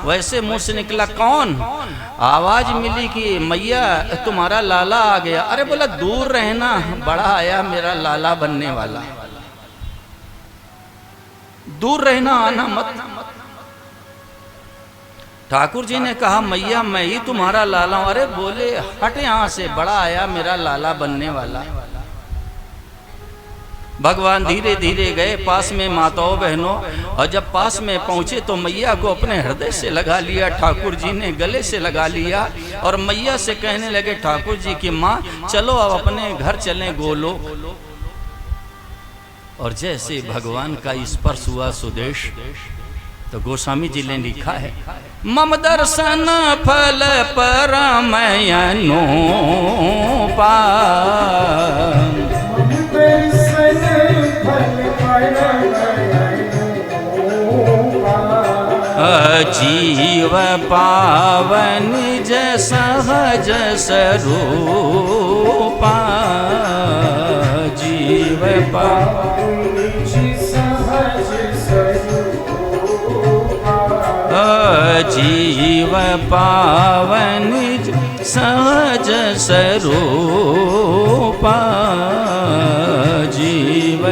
वैसे मुंह से निकला, कौन? आवाज मिली कि मैया तुम्हारा लाला आ गया। अरे बोला दूर रहना, बड़ा आया मेरा लाला बनने वाला, दूर रहना, आना मत। ठाकुर जी ने कहा मैया मैं ही तुम्हारा लाला हूं। अरे बोले हट यहां से, बड़ा आया मेरा लाला बनने वाला। भगवान धीरे धीरे गए पास में माताओं बहनों, और जब पास में पहुंचे तो मैया को अपने हृदय से लगा लिया। ठाकुर जी ने गले से लगा लिया और मैया से कहने लगे, ठाकुर जी की माँ चलो अब अपने घर चलें गोलोक। और जैसे भगवान का स्पर्श हुआ सुदेश, तो गोस्वामी जी ने लिखा है, मम दर्शन फल परमयनोपा, जीव पावन निज सहज स्वरूपा, जीव पावन जीव पावन निज सहज स्वरूपा, जीव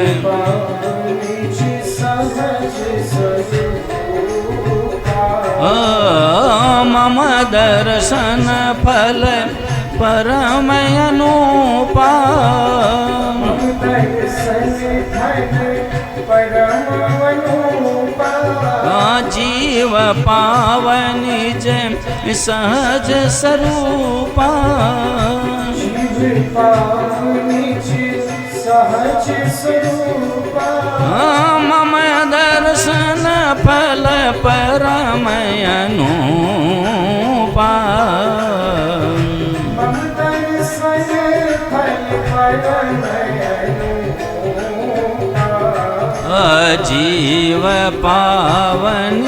मम दर्शन फल परमयनोपा, जीव पावन जय सहज स्वरूपा, मम दर्शन फल परमयनोपा, जीव पावन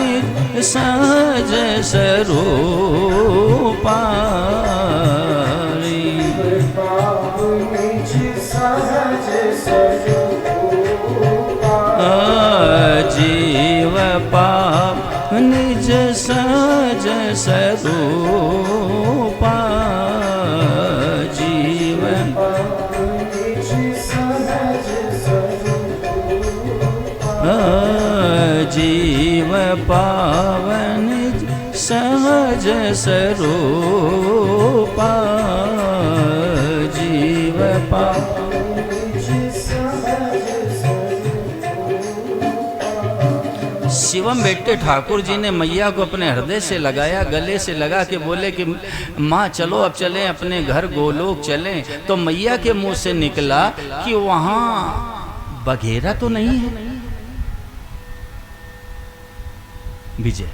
सहज स्वरूपा, जीव पावन निज सहज स्वरूपा, जीव जीव पावन सहज स्वरूपा, जीव शिवम बेटे ठाकुर जी ने मैया को अपने हृदय से लगाया, गले से लगा के बोले कि माँ चलो अब चलें अपने घर गोलोक चलें। तो मैया के मुंह से निकला कि वहां बघेरा तो नहीं है। विजय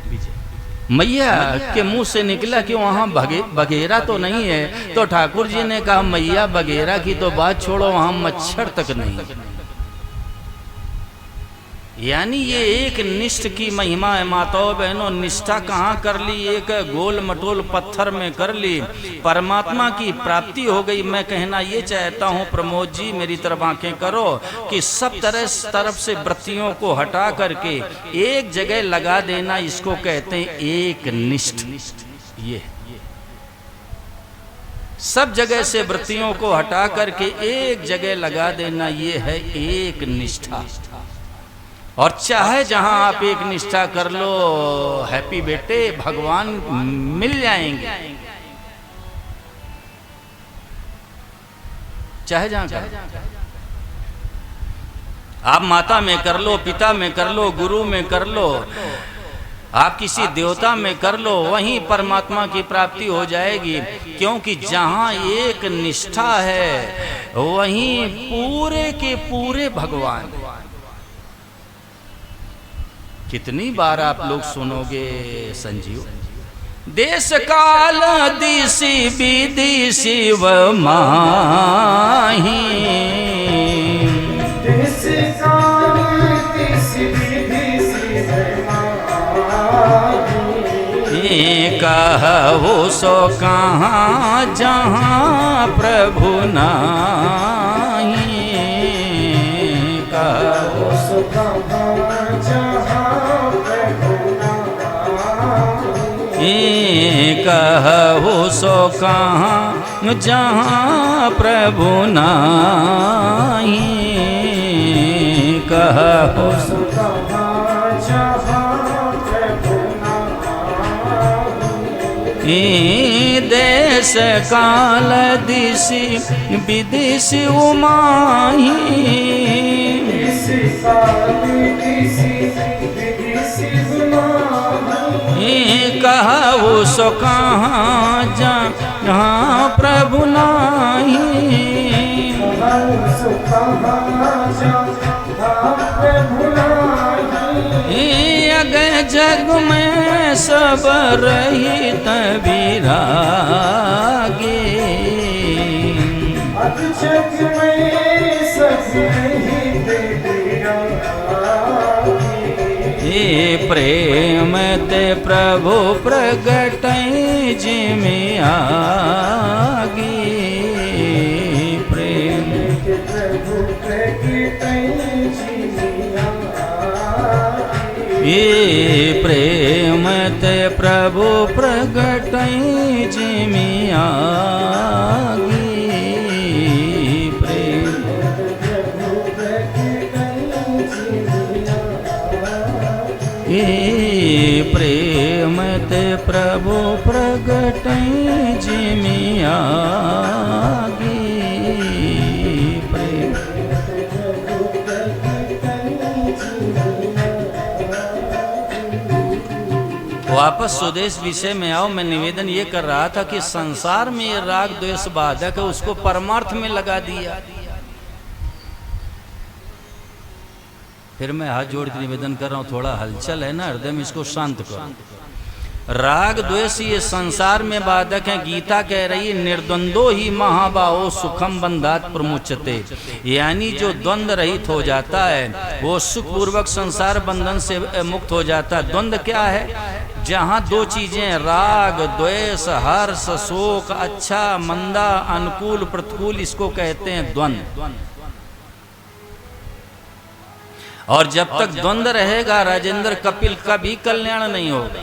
मैया के मुंह से निकला कि वहां बघेरा तो नहीं है। तो ठाकुर जी ने कहा मैया बघेरा की तो बात छोड़ो, वहां मच्छर तक नहीं। यानी ये एक निष्ठ की महिमा है। माताओं बहनों, निष्ठा कहाँ कर ली? एक गोल मटोल पत्थर में कर ली, परमात्मा की प्राप्ति हो गई। मैं कहना ये चाहता हूँ प्रमोद जी, मेरी तरफ आंखें करो, कि सब तरफ से वृत्तियों को हटा करके एक जगह लगा देना, इसको कहते हैं एक निष्ठ। ये सब जगह से वृत्तियों को हटा करके एक जगह लगा देना, ये है एक निष्ठा। और चाहे जहां आप एक निष्ठा कर लो, हैप्पी बेटे, भगवान मिल जाएंगे। चाहे जहां कर, आप माता में कर लो, पिता में कर लो, गुरु में कर लो, आप किसी देवता में कर लो, वहीं परमात्मा की प्राप्ति हो जाएगी। क्योंकि जहां एक निष्ठा है वहीं पूरे के पूरे भगवान। कितनी बार आप लोग सुनोगे संजीव, देश काल दिशि विधि शिव माही, देश काल दिशि विधि शिव माही, कहो सो कहाँ जहाँ प्रभु नाही, कहो सो कहाँ कहो सो कहाँ जहाँ प्रभु नाही, कहो सो कहाँ जहाँ प्रभु नाही, देश काल दिशि विदिशि उमाही, देश काल दिशि विदिशि उमाही, कहो सो कहाँ जहाँ प्रभु नाही, कहो सो कहाँ जहाँ प्रभु नाही, अगय जग में सब रहित विरागे। अब जग में सब रहित विरागे। हे प्रेम ते प्रभु प्रगटै जिमें आगे। प्रेम ते प्रभु प्रगटै जिमें आगे। हे प्रेम ते प्रभु प्रगटै जिमें आगे। प्रेम ते प्रभु प्रगटै जिमें आगे। प्रेम वापस स्वदेश विषय में आओ। मैं निवेदन ये कर रहा था कि संसार में ये राग द्वेष बाधक है, उसको परमार्थ में लगा दिया। फिर मैं हाथ जोड़ के निवेदन कर रहा हूँ, थोड़ा हलचल है ना हृदय में, इसको शांत करो। राग द्वेष ये संसार में बाधक है। गीता कह रही है निर्द्वंदो ही महाबाहो सुखम बंधात प्रमुच्यते, यानी जो द्वंद्व रहित हो जाता है वो सुखपूर्वक संसार बंधन से मुक्त हो जाता है। द्वंद्व क्या है? जहाँ दो चीजें राग द्वेष हर्ष शोक अच्छा मंदा अनुकूल प्रतिकूल, इसको कहते हैं द्वंद्व। और जब तक द्वंद्व रहेगा राजेंद्र कपिल का भी कल्याण नहीं होगा।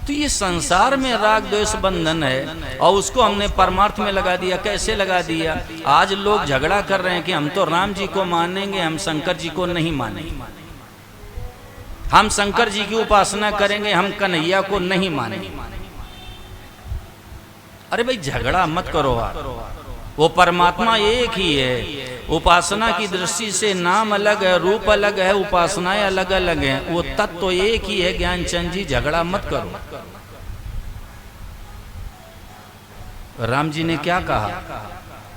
तो ये संसार में राग द्वेष बंधन है और उसको हमने परमार्थ में लगा दिया। कैसे लगा दिया? आज लोग झगड़ा कर रहे हैं कि हम तो राम जी को मानेंगे, हम शंकर जी को नहीं मानेंगे। हम शंकर जी की उपासना करेंगे, हम कन्हैया को नहीं मानेंगे। अरे भाई झगड़ा मत करो आप, वो परमात्मा एक ही है। उपासना की दृष्टि से नाम अलग है, रूप अलग है, उपासनाएं अलग अलग हैं, वो तत्व तो एक ही है। ज्ञानचंद जी झगड़ा मत करो। राम जी ने क्या कहा?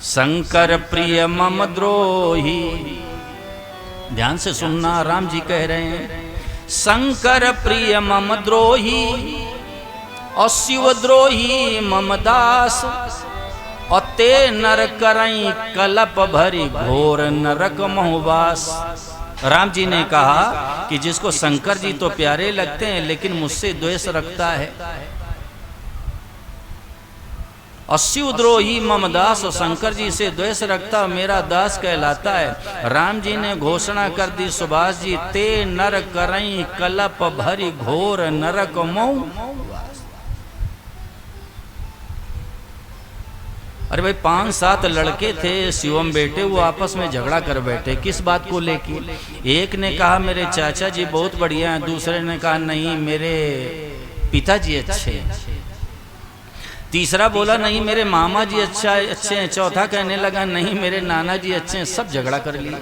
शंकर प्रिय मम द्रोही। ध्यान से सुनना, राम जी कह रहे हैं शंकर प्रिय मम द्रोही और शिवद्रोही मम दास, और ते नर करई कलप भरी घोर नरक मोहवास। राम जी ने कहा कि जिसको शंकर जी तो प्यारे लगते हैं लेकिन मुझसे द्वेष रखता है, और शिवद्रोही मम दास, और शंकर जी से द्वेष रखता मेरा दास कहलाता है। राम जी ने घोषणा कर दी सुभाष जी, ते नर करई कलप भरी घोर नरक मोह। अरे भाई 5-7 लड़के थे शिवम बेटे, वो आपस में झगड़ा कर बैठे। किस बात को लेके? एक ने कहा मेरे चाचा जी बहुत बढ़िया हैं, दूसरे ने कहा नहीं मेरे पिताजी अच्छे हैं, तीसरा बोला नहीं मेरे मामा जी अच्छे हैं, चौथा कहने लगा नहीं मेरे नाना जी अच्छे हैं। सब झगड़ा कर लिया।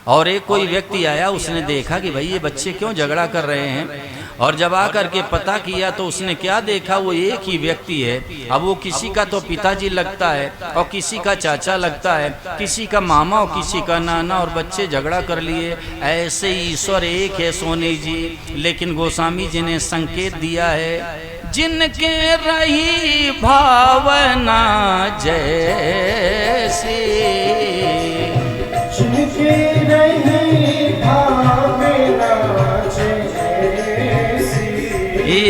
और एक कोई व्यक्ति आया, उसने देखा कि भाई ये बच्चे क्यों झगड़ा कर रहे हैं, और जब आकर के पता किया तो उसने क्या देखा, वो एक ही व्यक्ति है। अब वो किसी का तो पिताजी लगता है और किसी का चाचा लगता है, किसी का मामा और किसी का नाना, और बच्चे झगड़ा कर लिए। ऐसे ईश्वर एक है सोनी जी, लेकिन गोस्वामी जी ने संकेत दिया है जिनके रही भावना जैसे, जिनके रही भावना जैसी, हे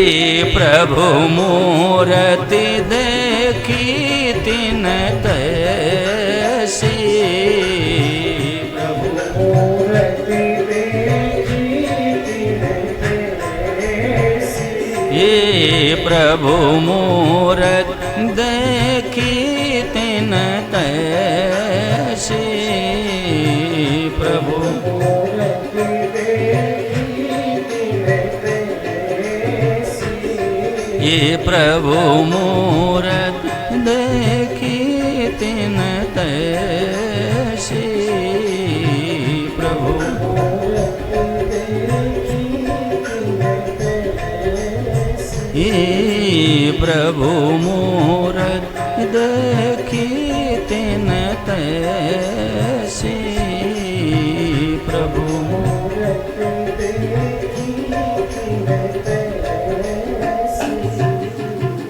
प्रभु मूर्ति देखी तिन तैसी। प्रभु मूर्ति देखी तिन तैसी, हे प्रभु मूर्ति देखी तिन तैसी। प्रभु मूर्ति देखी तिन तैसी, ये प्रभु मूर्ति देखी तिन तैसी। प्रभु ये प्रभु मूर्ति देखी तिन तैसी।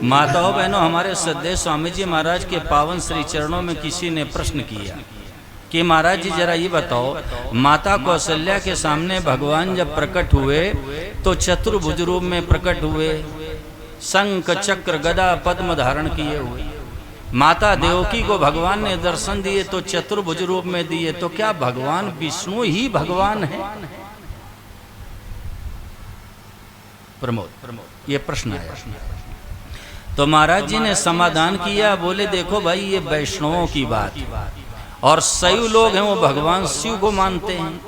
माताओं बहनों, हमारे श्रद्धेय स्वामी जी महाराज के पावन श्री चरणों में किसी ने प्रश्न किया कि महाराज जी जरा ये बताओ, माता कौशल्या के सामने भगवान जब प्रकट हुए तो चतुर्भुज रूप में प्रकट हुए, शंख चक्र गदा पद्म धारण किए हुए। माता देवकी को भगवान ने दर्शन दिए तो चतुर्भुज रूप में दिए, तो क्या भगवान विष्णु ही भगवान है? प्रमोद, ये प्रश्न आया। तो महाराज जी ने समाधान किया, बोले देखो भाई, ये वैष्णवों की बात, और शैव लोग हैं वो भगवान शिव को मानते हैं,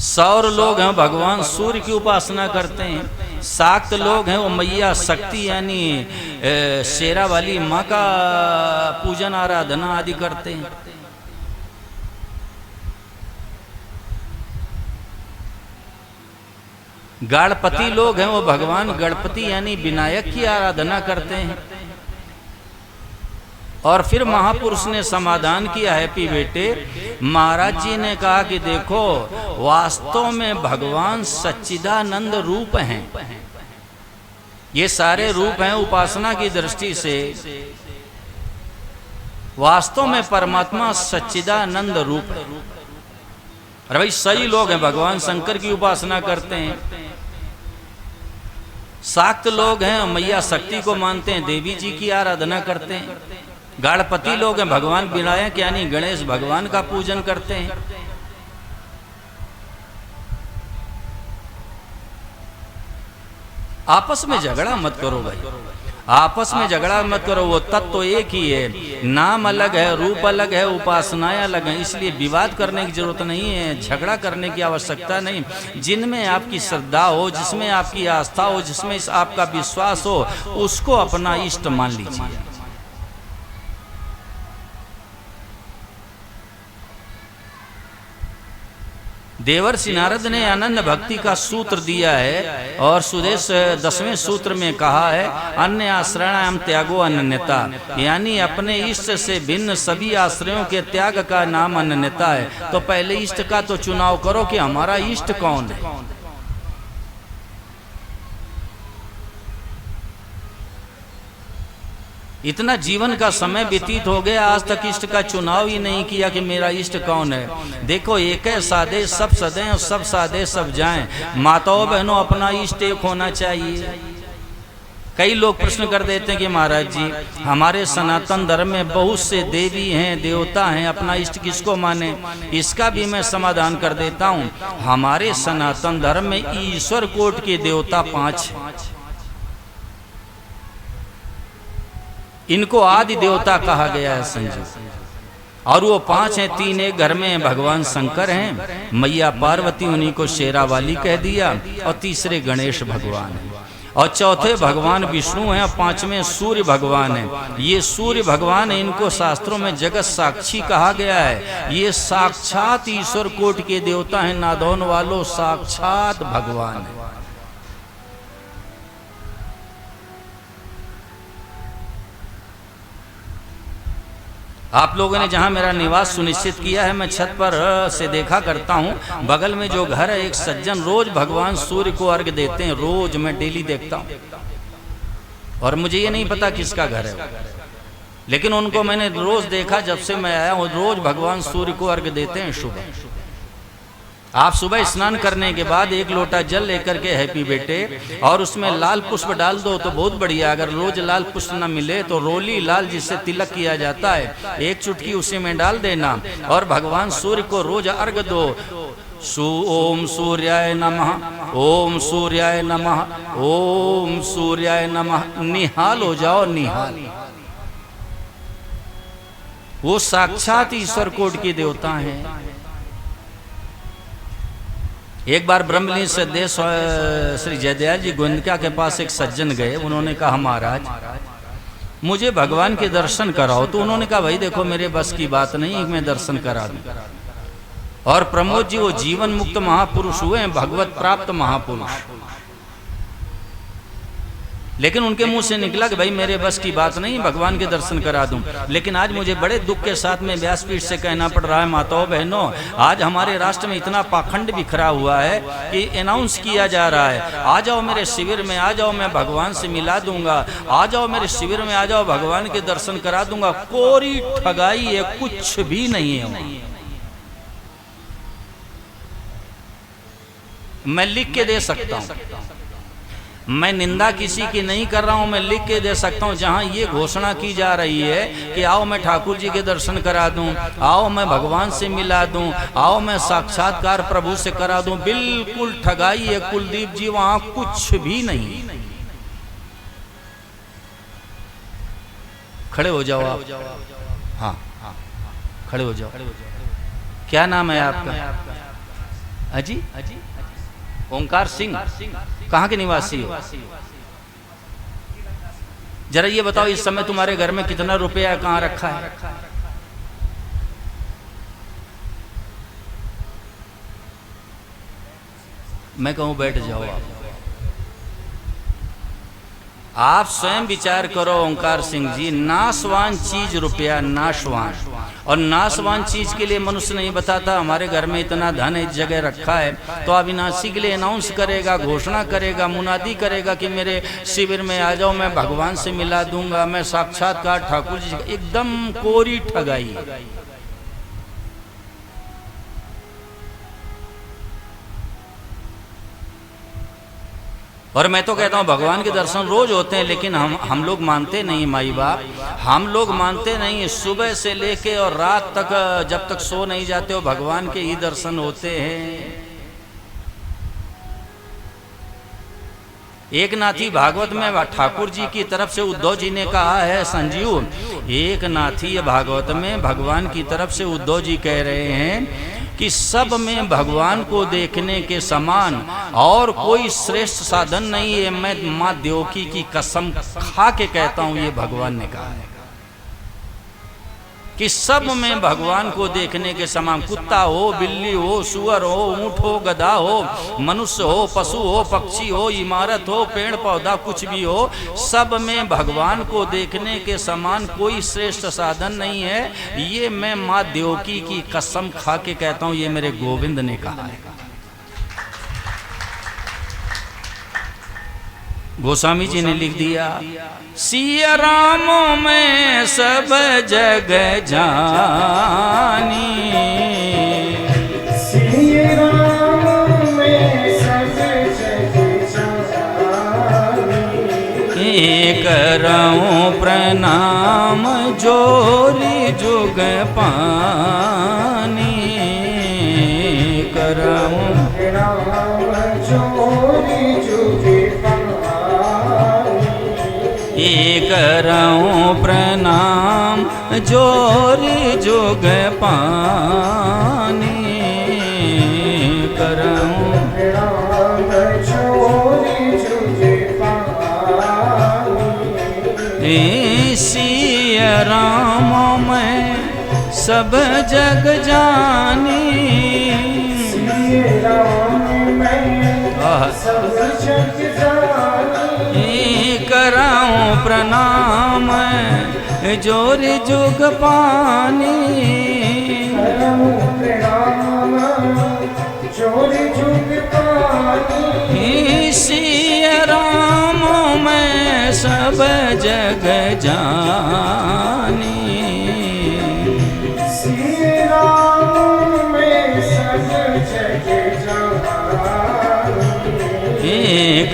सौर लोग हैं भगवान सूर्य की उपासना करते हैं, शाक्त लोग हैं वो मैया शक्ति यानी शेरा वाली माँ का पूजन आराधना आदि करते हैं। गणपति लोग हैं वो भगवान गणपति यानी विनायक की आराधना करते हैं। और फिर महापुरुष ने समाधान किया, हैप्पी बेटे, महाराज जी ने कहा कि देखो, वास्तव में भगवान सच्चिदानंद रूप हैं, ये सारे रूप हैं उपासना की दृष्टि से, वास्तव में परमात्मा सच्चिदानंद रूप है। अरे भाई, सही लोग हैं भगवान शंकर की उपासना करते हैं, शाक्त लोग हैं मैया शक्ति को मानते हैं, देवी जी की आराधना करते हैं, गणपति लोग हैं भगवान विनायक यानी गणेश भगवान का पूजन करते हैं। आपस में झगड़ा मत करो भाई, आपस में झगड़ा मत करो, वो तत्व तो एक ही है, नाम अलग है, रूप अलग है, उपासनाएं अलग हैं, इसलिए विवाद करने की जरूरत नहीं है, झगड़ा करने की आवश्यकता नहीं। जिनमें आपकी श्रद्धा हो, जिसमें आपकी आस्था हो, जिसमें आपका विश्वास हो, उसको अपना इष्ट मान लीजिए। देवर्षि नारद ने अनन्य भक्ति का सूत्र दिया है, और सुदेश 10वें सूत्र में कहा है, अन्य आश्रयाणाम त्यागो अनन्यता, यानी अपने इष्ट से भिन्न सभी आश्रयों के त्याग का नाम अनन्यता है। तो पहले इष्ट का तो चुनाव करो कि हमारा इष्ट कौन है। इतना जीवन का समय व्यतीत हो गया, आज तक इष्ट का चुनाव ही नहीं किया कि मेरा इष्ट कौन है। देखो, एक है साधे सब सदें और सब साधे सब जाएं। माताओं बहनों, अपना इष्ट एक होना चाहिए। कई लोग प्रश्न कर देते हैं कि महाराज जी, हमारे सनातन धर्म में बहुत से देवी हैं, देवता हैं, अपना इष्ट किसको माने? इसका भी मैं समाधान कर देता हूँ। हमारे सनातन धर्म में ईश्वर कोटि के देवता 5 हैं, इनको आदि देवता कहा गया है संजय, और वो 5 हैं। 3 एक घर में भगवान शंकर हैं, मैया पार्वती उन्हीं को शेरा वाली कह दिया, और तीसरे गणेश भगवान हैं, और चौथे भगवान विष्णु हैं, और 5वें सूर्य भगवान हैं। ये सूर्य भगवान है, इनको शास्त्रों में जगत साक्षी कहा गया है। ये साक्षात ईश्वर कोटि के देवता हैं, नादौन वालों, साक्षात भगवान है। आप लोगों ने जहां मेरा निवास सुनिश्चित किया है, मैं छत पर से देखा करता हूं, बगल में जो घर है, एक सज्जन रोज भगवान सूर्य को अर्घ्य देते हैं, रोज मैं डेली देखता हूं, और मुझे ये नहीं पता किसका घर है, लेकिन उनको मैंने रोज देखा जब से मैं आया हूं, रोज भगवान सूर्य को अर्घ्य देते हैं सुबह। आप सुबह स्नान करने के बाद 1 लोटा जल लेकर के, हैप्पी बेटे, और उसमें लाल पुष्प डाल दो तो बहुत बढ़िया। अगर रोज लाल पुष्प न मिले तो रोली लाल जिससे तिलक किया जाता है, 1 चुटकी उसी में डाल देना, और भगवान सूर्य को रोज अर्घ दो। ओम सूर्याय नमः, ओम सूर्याय नमः, ओम सूर्याय नमः। निहाल हो जाओ, निहाल। वो साक्षात ईश्वर कोटि के देवता हैं। एक बार ब्रह्मलीन से देश श्री जयदयाल जी गोविंदिका के पास एक सज्जन गए। उन्होंने कहा, महाराज मुझे भगवान के दर्शन कराओ। तो उन्होंने कहा, भाई देखो, मेरे बस की बात नहीं, मैं दर्शन करा दूं। और प्रमोद जी वो जीवन मुक्त महापुरुष हुए हैं, भगवत प्राप्त महापुरुष। लेकिन उनके मुंह से निकला कि भाई मेरे बस की बात नहीं, भगवान के दर्शन करा दूं। लेकिन आज मुझे बड़े दुख के साथ में व्यासपीठ से कहना पड़ रहा है, माताओं बहनों, आज हमारे राष्ट्र में इतना पाखंड बिखरा हुआ है कि अनाउंस किया जा रहा है, आ जाओ मेरे शिविर में, आ जाओ मैं भगवान से मिला दूंगा, आ जाओ मेरे शिविर में, आ जाओ भगवान के दर्शन करा दूंगा। कोरी ठगाई है, कुछ भी नहीं है। मैं लिख के दे सकता हूं, मैं निंदा किसी की नहीं कर रहा हूं, मैं लिख के दे सकता हूं। जहां ये घोषणा की जा रही है कि आओ मैं ठाकुर जी के दर्शन करा दूं, आओ मैं भगवान से मिला दूं, आओ मैं साक्षात्कार प्रभु से करा दूं, बिल्कुल ठगाई है कुलदीप जी, वहां कुछ भी नहीं। खड़े हो जाओ आप, हाँ खड़े हो जाओ। क्या नाम है आपका? अजी ओंकार सिंह। कहाँ के निवासी हो? जरा ये बताओ, इस समय तुम्हारे घर में कितना रुपया कहाँ रखा है? मैं कहूं बैठ जाओ आप स्वयं विचार करो ओंकार सिंह जी। नाशवान चीज रुपया, नाशवान, और नाशवान चीज के लिए मनुष्य नहीं बताता हमारे घर में इतना धन इस जगह रखा है, तो अविनाशी के लिए अनाउंस करेगा, घोषणा करेगा, मुनादी करेगा कि मेरे शिविर में आ जाओ, मैं भगवान से मिला दूंगा, मैं साक्षात्कार ठाकुर जी। एकदम कोरी ठगाई। और मैं तो कहता हूँ भगवान के दर्शन रोज होते हैं, लेकिन हम लोग मानते नहीं माई बाप, हम लोग मानते नहीं। सुबह से लेके और रात तक जब तक सो नहीं जाते हो भगवान के ही दर्शन होते हैं। एक नाथी भागवत में ठाकुर जी की तरफ से उद्धव जी ने कहा है, संजीव, एक नाथी भागवत में भगवान की तरफ से उद्धव जी कह रहे हैं कि सब में भगवान को देखने के समान और कोई श्रेष्ठ साधन नहीं है। मैं माँ देवकी की कसम खा के कहता हूं, ये भगवान ने कहा है कि सब में भगवान को देखने के समान, कुत्ता हो, बिल्ली हो, सुअर हो, ऊंट हो, गधा हो, मनुष्य हो, पशु हो, पक्षी हो, इमारत हो, पेड़ पौधा, कुछ भी हो, सब में भगवान को देखने के समान कोई श्रेष्ठ साधन नहीं है। ये मैं माँ देवकी की कसम खा के कहता हूँ, ये मेरे गोविंद ने कहा है। गोस्वामी जी ने लिख दिया, सिया राम में सब जग जानी, सिया राम में सब जग जानी, करऊं प्रणाम जोरी जुग पानी, करऊं प्रणाम जोरी जुग करऊं प्रणाम जोरी जुग पानी, करऊं प्रणाम जोरी जुग पानी। सिया राम मैं सब जग जानी, सिया राम मैं सब जग जानी, कराऊं प्रणाम जोरी जुग पानी, करऊं प्रणाम जोरी जुग पानी। सिया राम मैं सब जग जानी, सिया राम मैं सब जग जानी,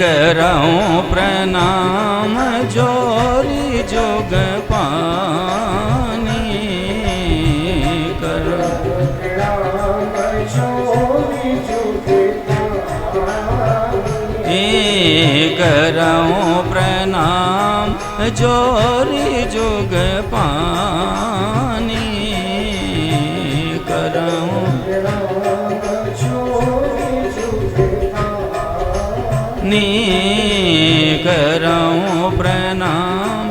करऊं प्रणाम जोरी जुग पानी, करऊं प्रणाम जोरी जुग पानी, करऊं प्रणाम जोरी जुग पानी, करऊं प्रणाम जोरी जुग पानी, करऊं प्रणाम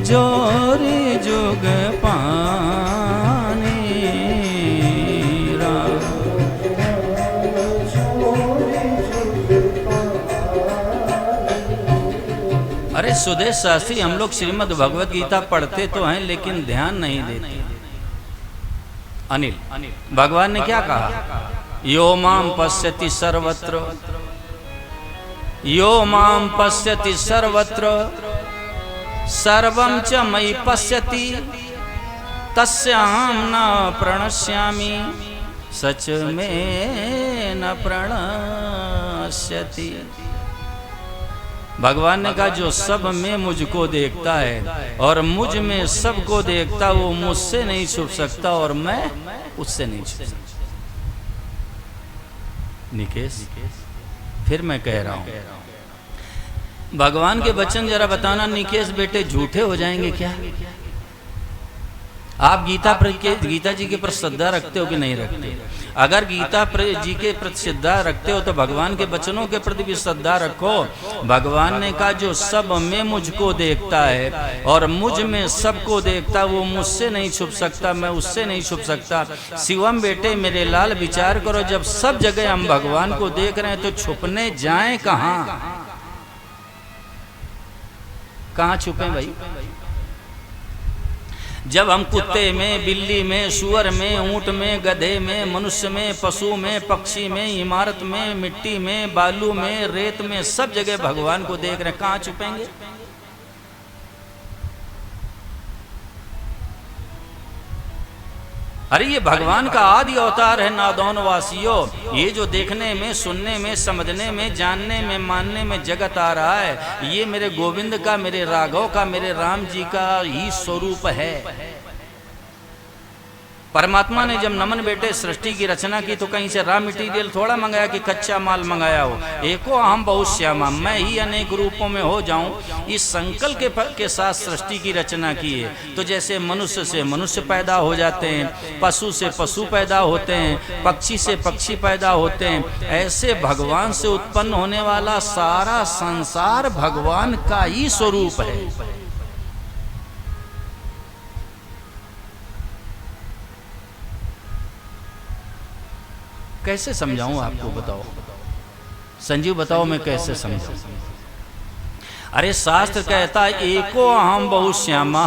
जोरी जुग पानी। अरे सुदेश शास्त्री, हम लोग श्रीमद् भगवत गीता पढ़ते तो हैं लेकिन ध्यान नहीं देते। अनिल, भगवान ने क्या कहा? यो माम पश्यति सर्वत्र, यो माम पश्यति सर्वत्र, सर्वं च मयि पश्यति, तस्याहं न प्रणश्यामि, सच में न प्रणश्यति। भगवान ने कहा जो सब में मुझको देखता है और मुझ में सबको देखता, वो मुझसे नहीं छुप सकता और मैं उससे नहीं छुप सकता। निकेश, फिर मैं कह रहा हूं, भगवान के वचन जरा बताना निकेश बेटे, झूठे हो जाएंगे क्या? आप गीता जी के प्रति श्रद्धा रखते हो कि नहीं रखते? अगर गीता जी के प्रति श्रद्धा रखते हो तो भगवान के वचनों के प्रति भी श्रद्धा रखो। भगवान ने कहा जो सब में मुझको देखता है और मुझ में सबको देखता, वो मुझसे नहीं छुप सकता, मैं उससे नहीं छुप सकता। शिवम बेटे मेरे लाल, विचार करो, जब सब जगह हम भगवान को देख रहे हैं तो छुपने जाएं कहाँ? कहाँ छुपे भाई? जब हम कुत्ते में, बिल्ली में, सुअर में, ऊंट में, गधे में, मनुष्य में, पशु में, पक्षी में, इमारत में, मिट्टी में, बालू में, रेत में, सब जगह भगवान को देख रहे हैं, कहाँ छुपेंगे? अरे ये भगवान का आदि अवतार है नादौन वासियों। ये जो देखने में, सुनने में, समझने में, जानने में, मानने में जगत आ रहा है, ये मेरे गोविंद का, मेरे राघव का, मेरे राम जी का ही स्वरूप है। परमात्मा ने जब नमन बेटे सृष्टि की रचना की तो कहीं से रॉ मटेरियल थोड़ा मंगाया कि कच्चा माल मंगाया हो। एको अहम बहुत श्यामा, मैं ही अनेक रूपों में हो जाऊं, इस संकल्प के साथ सृष्टि की रचना की है। तो जैसे मनुष्य से मनुष्य पैदा हो जाते हैं, पशु से पशु पैदा होते हैं, पक्षी से पक्षी पैदा होते हैं, ऐसे भगवान से उत्पन्न होने वाला सारा संसार भगवान का ही स्वरूप है। कैसे समझाऊं आपको, बताओ संजीव, बताओ मैं कैसे समझाऊं? अरे शास्त्र कहता है एको अहम बहु श्यामा,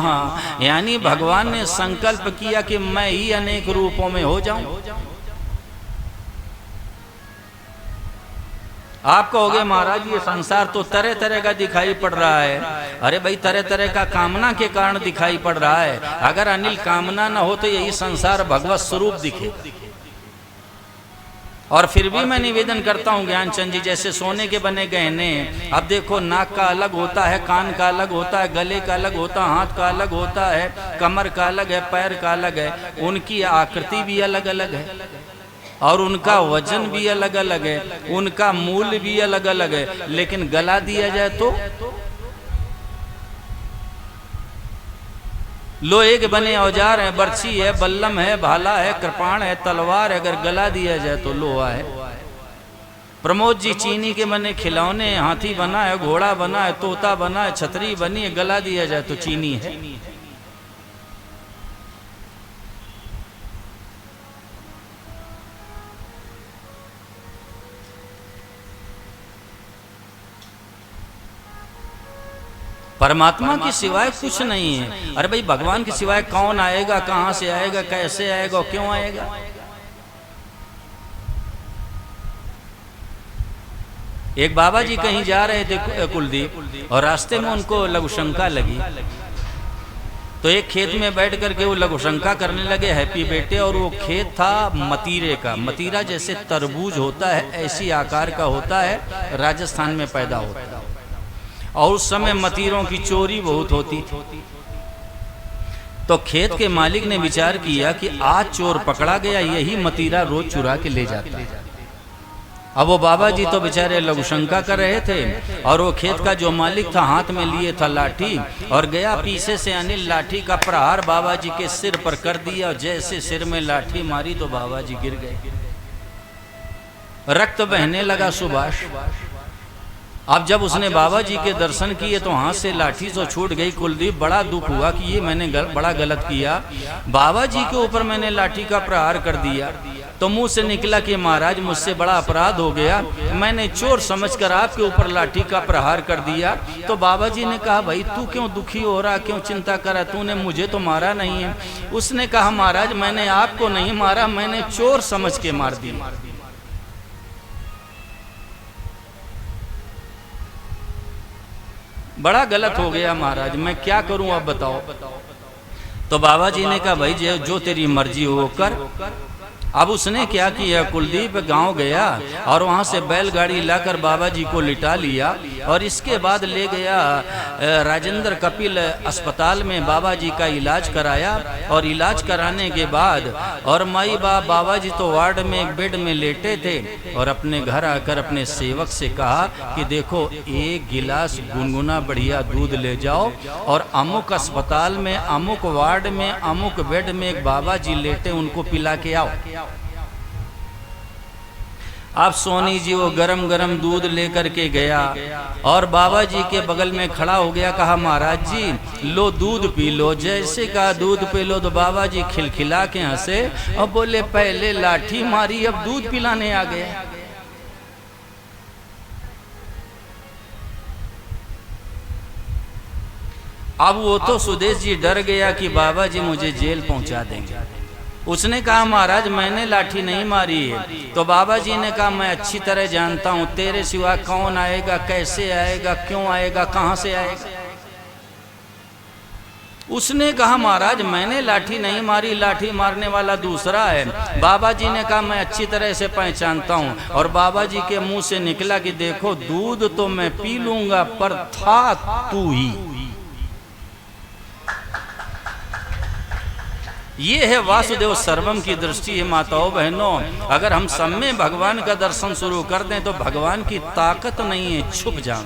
यानी भगवान ने संकल्प किया कि मैं ही अनेक रूपों में हो जाऊं। आप कहोगे महाराज ये संसार तो तरह तरह का दिखाई पड़ रहा है। अरे भाई तरह तरह का कामना के कारण दिखाई पड़ रहा है। अगर अनिल कामना न हो तो यही संसार भगवत स्वरूप दिखे। और फिर भी मैं निवेदन करता हूँ ज्ञानचंद जी, जैसे सोने के बने गहने, अब देखो नाक का अलग होता है, कान का अलग होता है, गले का अलग होता है, हाथ का अलग होता है, कमर का अलग है, पैर का अलग है, उनकी आकृति भी अलग अलग है और उनका वजन भी अलग अलग है, उनका मूल्य भी अलग अलग है। लेकिन गला दिया जाए तो लोहे के बने औजार है, बर्छी है, बल्लम है, भाला है, कृपाण है, तलवार है, अगर गला दिया जाए तो लोहा है। प्रमोद जी चीनी के बने खिलौने, हाथी बना है, घोड़ा बना है, तोता बना है, छतरी बनी है, गला दिया जाए तो चीनी है। परमात्मा के सिवाय कुछ नहीं है। अरे भाई भगवान के सिवाय कौन आएगा, कहां से आएगा, कैसे आएगा, क्यों आएगा? एक बाबा जी कहीं जा रहे थे कुलदीप, और रास्ते में उनको लघुशंका लगी, तो एक खेत में बैठ करके वो लघुशंका करने लगे हैप्पी बेटे। और वो खेत था मतीरे का। मतीरा जैसे तरबूज होता है ऐसी आकार का होता है, राजस्थान में पैदा होता है। और उस समय मतीरों की चोरी बहुत होती थी। तो खेत के मालिक ने विचार किया कि आज चोर पकड़ा गया, यही मतीरा रोज चुरा के ले जाता है। अब वो बाबा जी तो बेचारे लघुशंका कर रहे थे, और वो खेत का जो मालिक था हाथ में लिए था लाठी, और गया पीछे से अनिल लाठी का प्रहार बाबा जी के सिर पर कर दिया। और जैसे सिर में लाठी मारी तो बाबा जी गिर गए, रक्त बहने लगा सुभाष। अब जब उसने बाबा जी के दर्शन किए तो हाथ से लाठी तो छूट गई। कुलदीप बड़ा दुख हुआ कि ये मैंने बड़ा गलत किया, बाबा जी के ऊपर मैंने लाठी का प्रहार कर दिया। तो मुंह से निकला कि महाराज मुझसे बड़ा अपराध हो गया, मैंने चोर समझकर आपके ऊपर लाठी का प्रहार कर दिया। तो बाबा जी ने कहा भाई तू क्यों दुखी हो रहा, क्यों चिंता कर रहा, तूने मुझे तो मारा नहीं है। उसने कहा महाराज मैंने आपको नहीं मारा, मैंने चोर समझ के मार दिया। बड़ा गलत हो गया महाराज, मैं क्या करूं अब बताओ। तो बाबा जी ने कहा भाई जो तेरी मर्जी हो कर। अब उसने क्या किया, कुलदीप गांव गया और वहां से बैलगाड़ी लाकर बाबा जी को लिटा लिया और इसके बाद ले गया राजेंद्र कपिल अस्पताल में बाबा जी का इलाज कराया। और इलाज कराने के बाद और माई बाप बाबा जी तो वार्ड में एक बेड में लेटे थे और अपने घर आकर अपने सेवक से कहा कि देखो एक गिलास गुनगुना बढ़िया दूध ले जाओ और अमुक अस्पताल में अमुक वार्ड में अमुक बेड में एक बाबा जी लेटे, उनको पिला के आओ। अब सोनी जी वो गरम गरम दूध लेकर के गया और बाबा जी के बगल में खड़ा हो गया, कहा महाराज जी लो दूध पी लो। जैसे कहा दूध पी लो तो बाबा जी खिलखिला के हंसे और बोले पहले लाठी मारी अब दूध पिलाने आ गए। अब वो तो सुदेश जी डर गया कि बाबा जी मुझे जेल पहुंचा देंगे। उसने कहा महाराज मैंने लाठी नहीं मारी है। तो बाबा जी ने कहा मैं अच्छी तरह जानता हूं, तेरे सिवा कौन आएगा, कैसे आएगा, क्यों आएगा, कहां से आएगा। उसने कहा महाराज मैंने लाठी नहीं मारी, लाठी मारने वाला दूसरा है। बाबा जी ने कहा मैं अच्छी तरह से पहचानता हूं। और बाबा जी के मुंह से निकला कि देखो दूध तो मैं पी लूंगा पर था तू ही। ये है वासुदेव सर्वम की दृष्टि है माताओं बहनों। अगर हम सब में भगवान का दर्शन शुरू कर दें तो भगवान की ताकत नहीं है, छुप जाओ।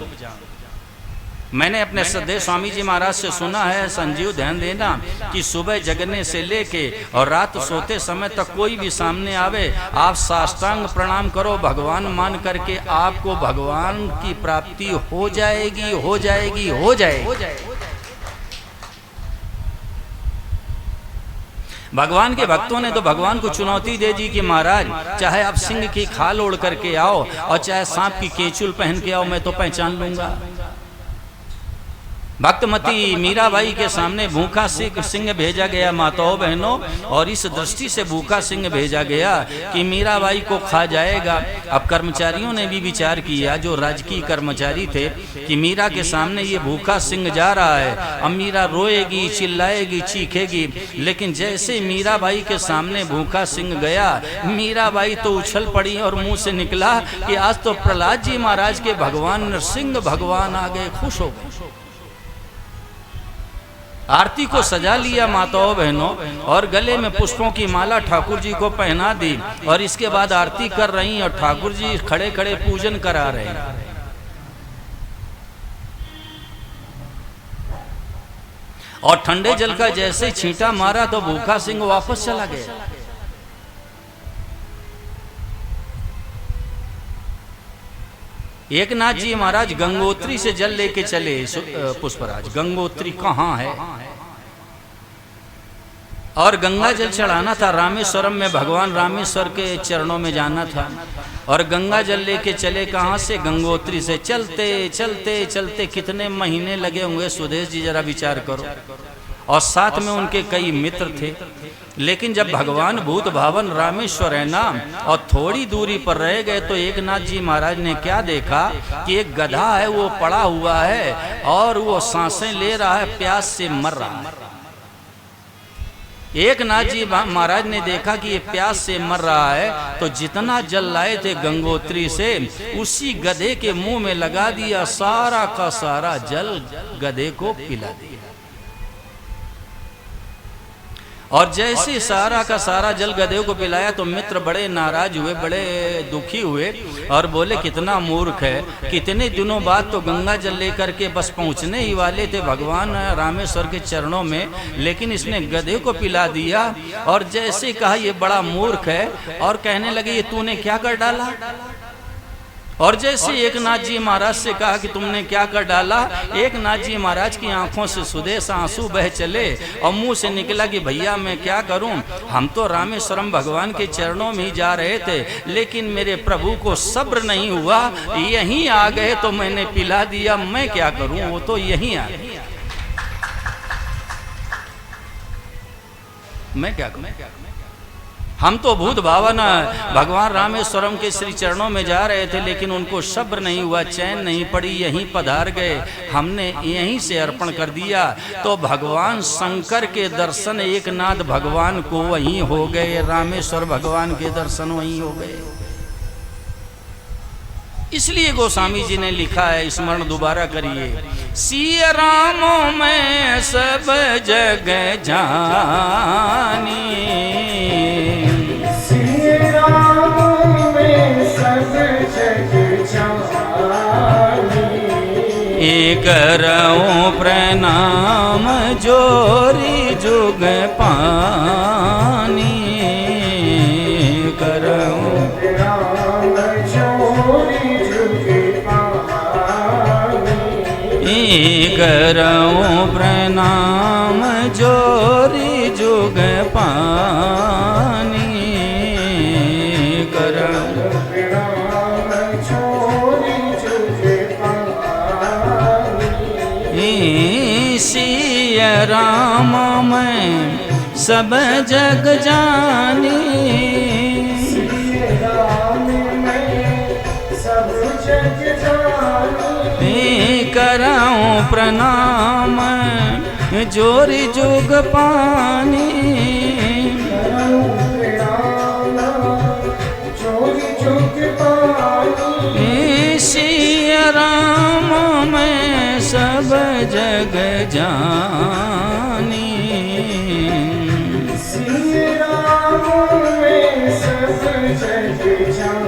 मैंने अपने सदैव स्वामी जी महाराज से सुना है, संजीव ध्यान देना, कि सुबह जगने से लेके और रात सोते समय तक कोई भी सामने आवे आप साष्टांग प्रणाम करो, भगवान मान करके आपको भगवान की प्राप्ति हो जाएगी, हो जाएगी, हो जाएगी। भगवान के भक्तों ने तो भगवान को चुनौती दे दी कि महाराज चाहे आप सिंह की खाल ओढ़ करके आओ और चाहे सांप की केचुल पहन के आओ, मैं तो पहचान लूंगा। भक्तमती मीराबाई के सामने भूखा सिंह भेजा गया माताओं बहनों, और इस दृष्टि से भूखा सिंह भेजा गया कि मीराबाई को खा जाएगा। अब कर्मचारियों ने भी विचार किया, जो राजकीय कर्मचारी थे, कि मीरा के सामने ये भूखा सिंह जा रहा है, अब मीरा रोएगी, चिल्लाएगी, चीखेगी। लेकिन जैसे मीराबाई के सामने भूखा सिंह गया, मीराबाई तो उछल पड़ी और मुंह से निकला कि आज तो प्रहलाद जी महाराज के भगवान नरसिंह भगवान आ गए, खुश हो गए। आरती को सजा लिया माताओं बहनों और गले में पुष्पों की माला ठाकुर जी को पहना दी और इसके बाद आरती कर रही और ठाकुर जी खड़े खड़े पूजन करा रहे हैं। और ठंडे जल का जैसे छींटा मारा तो भूखा सिंह वापस चला गया। एक नाथ जी महाराज गंगोत्री से जल लेके चले। पुष्पराज गंगोत्री कहाँ है? और गंगा जल चढ़ाना था रामेश्वरम में, भगवान रामेश्वर के चरणों में जाना था। और गंगा जल लेके चले कहाँ से? गंगोत्री से। चलते चलते चलते कितने महीने लगे होंगे सुदेश जी, जरा विचार करो। और साथ में उनके कई मित्र थे। लेकिन जब भगवान भूत भावन रामेश्वर है ना, और थोड़ी दूरी पर रह गए तो एक नाथ जी महाराज ने क्या देखा कि एक गधा है, वो पड़ा हुआ है और वो सांसें ले रहा है, प्यास से मर रहा है। एक नाथ जी महाराज ने देखा कि ये प्यास से मर रहा है, तो जितना जल लाए थे गंगोत्री से उसी गधे के मुंह में लगा दिया, सारा का सारा जल गधे को पिला दिया। और जैसे सारा का सारा जल गधे को पिलाया तो मित्र बड़े नाराज हुए, बड़े दुखी हुए और बोले कितना मूर्ख है, कितने दिनों बाद तो गंगा जल लेकर के बस पहुंचने ही वाले थे भगवान रामेश्वर के चरणों में, लेकिन इसने गधे को पिला दिया। और जैसे कहा ये बड़ा मूर्ख है, और कहने लगे ये तूने क्या कर डाला? और जैसे एक नाथ जी महाराज से कहा कि तुमने क्या कर डाला, एक नाथ जी महाराज की आंखों से सुदेश आंसू बह चले और मुंह से निकला कि भैया मैं क्या करूं, हम तो रामेश्वरम भगवान के चरणों में ही जा रहे थे, लेकिन मेरे प्रभु को सब्र नहीं हुआ, यहीं आ गए तो मैंने पिला दिया, मैं क्या करूं, वो तो यहीं आ गए, मैं क्या करूं। हम तो भूत भावना भगवान रामेश्वरम के श्री चरणों में जा रहे थे, लेकिन उनको सब्र नहीं हुआ, चैन नहीं पड़ी, यहीं पधार गए, हमने यहीं से अर्पण कर दिया। तो भगवान शंकर के दर्शन एक नाथ भगवान को वहीं हो गए, रामेश्वर भगवान के दर्शन वहीं हो गए। इसलिए गोस्वामी जी ने लिखा है, स्मरण दोबारा करिए, सिया रामों में सब जग जानी, एक करऊं प्रणाम जोरी जुग पानी, करऊं करऊं प्रणाम जोरी जुग पानी, करऊं सिया राम में सब जग जानी, कराऊं प्रणाम जोरी जुग पानी, सिया राम में सब जग जानी, सिया राम में सब जग जानी,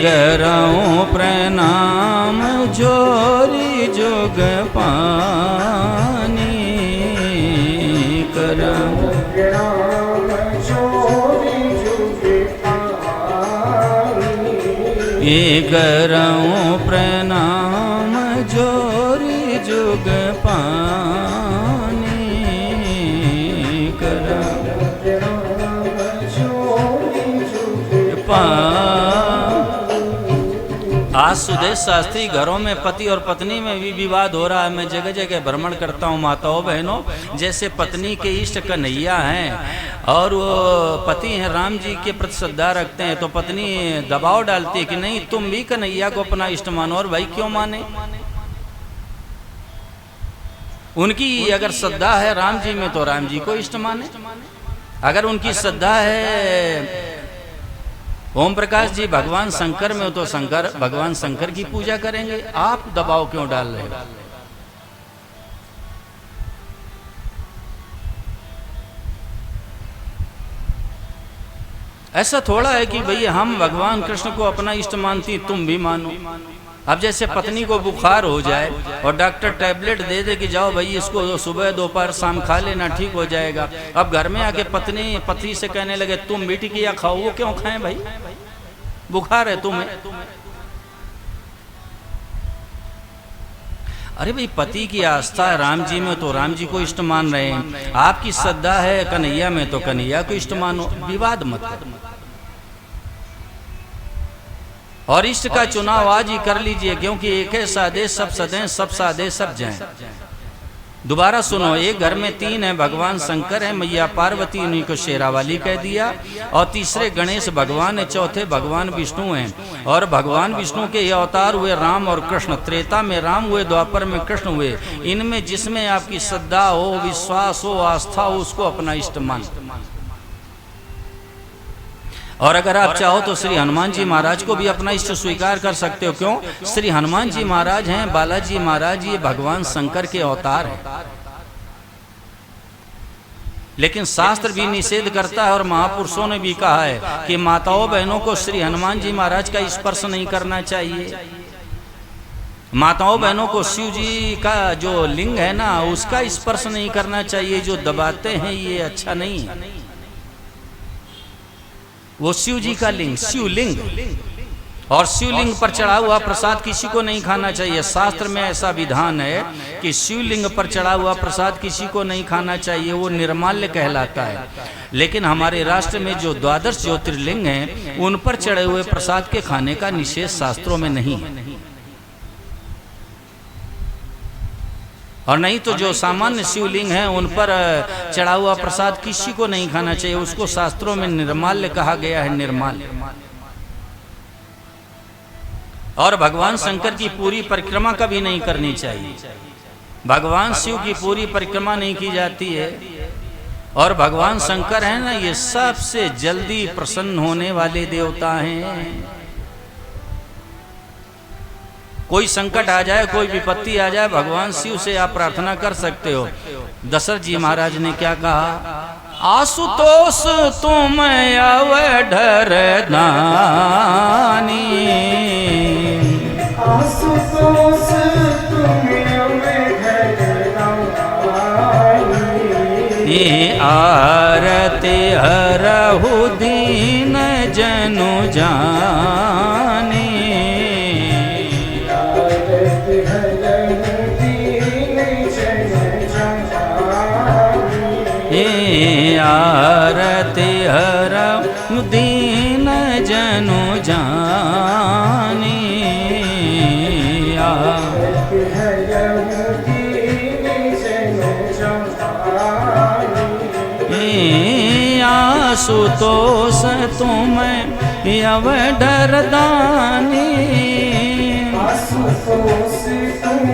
करऊं प्रणाम जोरी जुग पानी, करऊं करऊं प्रणाम जोरी जुग पानी, करऊं आज सुदेश शास्त्री घरों में पति और पत्नी में भी विवाद हो रहा है। मैं जगह जगह भ्रमण करता हूँ माताओं बहनों, जैसे पत्नी के इष्ट कन्हैया हैं और वो पति हैं राम जी के प्रति श्रद्धा रखते हैं, तो पत्नी दबाव डालती है कि नहीं तुम भी कन्हैया को अपना इष्ट मानो, और भाई क्यों माने, उनकी अगर श्रद्धा है राम जी में तो राम जी को इष्ट माने, अगर उनकी श्रद्धा है ओम प्रकाश जी भगवान शंकर में हो तो शंकर भगवान शंकर की पूजा करेंगे, आप दबाव क्यों डाल रहे हो। ऐसा थोड़ा है कि भैया हम भगवान कृष्ण को अपना इष्ट मानती तुम भी मानो। अब जैसे पत्नी को बुखार हो जाए और डॉक्टर टैबलेट दे दे कि जाओ भाई इसको सुबह दोपहर शाम खा लेना ठीक हो जाएगा, अब घर में आके पत्नी पति से कहने लगे तुम भी टिकिया खाओ, वो क्यों खाएं भाई, बुखार है तुम्हें। अरे भाई पति की आस्था है राम जी में तो राम जी को इष्ट मान रहे हैं, आपकी श्रद्धा है कन्हैया में तो कन्हैया को इष्ट मानो, विवाद मत करो। और इष्ट का चुनाव आज ही कर लीजिए, क्योंकि एक है सादे सब सदें, सब सादे सब जाएं। दोबारा सुनो, एक घर में तीन है, भगवान शंकर है, मैया पार्वती उन्हीं को शेरावाली कह दिया, और तीसरे गणेश भगवान है, चौथे भगवान विष्णु हैं। और भगवान विष्णु के ये अवतार हुए राम और कृष्ण, त्रेता में राम हुए, द्वापर में कृष्ण हुए। इनमें जिसमें आपकी श्रद्धा हो, विश्वास हो, आस्था हो, उसको अपना इष्ट मान। और अगर आप चाहो तो श्री हनुमान जी महाराज को भी अपना इष्ट स्वीकार कर सकते हो। क्यों? श्री हनुमान जी महाराज हैं, बालाजी महाराज ये भगवान शंकर के अवतार हैं। लेकिन शास्त्र भी निषेध करता है और महापुरुषों ने भी कहा है कि माताओं बहनों को श्री हनुमान जी महाराज का स्पर्श नहीं करना चाहिए। माताओं बहनों को शिव जी का जो लिंग है ना, उसका स्पर्श नहीं करना चाहिए। जो दबाते हैं ये अच्छा नहीं है। वो शिव जी का लिंग, शिवलिंग, और शिवलिंग पर चढ़ा हुआ प्रसाद किसी को नहीं खाना चाहिए। शास्त्र में ऐसा विधान है कि शिवलिंग पर चढ़ा हुआ प्रसाद किसी को नहीं खाना चाहिए, वो निर्माल्य कहलाता है। लेकिन हमारे राष्ट्र में जो द्वादश ज्योतिर्लिंग हैं, उन पर चढ़े हुए प्रसाद के खाने का निषेध शास्त्रों में नहीं है। और नहीं तो जो सामान्य शिवलिंग है उन पर चढ़ा हुआ प्रसाद किसी को नहीं खाना चाहिए, उसको शास्त्रों में निर्माल्य कहा गया है, निर्माल्य। और भगवान शंकर की पूरी परिक्रमा कभी नहीं करनी चाहिए। भगवान शिव की पूरी परिक्रमा नहीं की जाती है। और भगवान शंकर है ना, ये सबसे जल्दी प्रसन्न होने वाले देवता हैं। कोई संकट आ जाए, कोई विपत्ति आ जाए, भगवान शिव से आप प्रार्थना कर सकते हो। दशरथ जी महाराज ने क्या कहा? आशुतोष तुम अवढर दानी, आशुतोष तुम अवढर दानी, आरती हरहु दीन जनु जानी, आरती हरहु दीन जनु जानी, आरती हरहु दीन जनु जानी, आशुतोष तुम अवढर दानी, आशुतोष तुम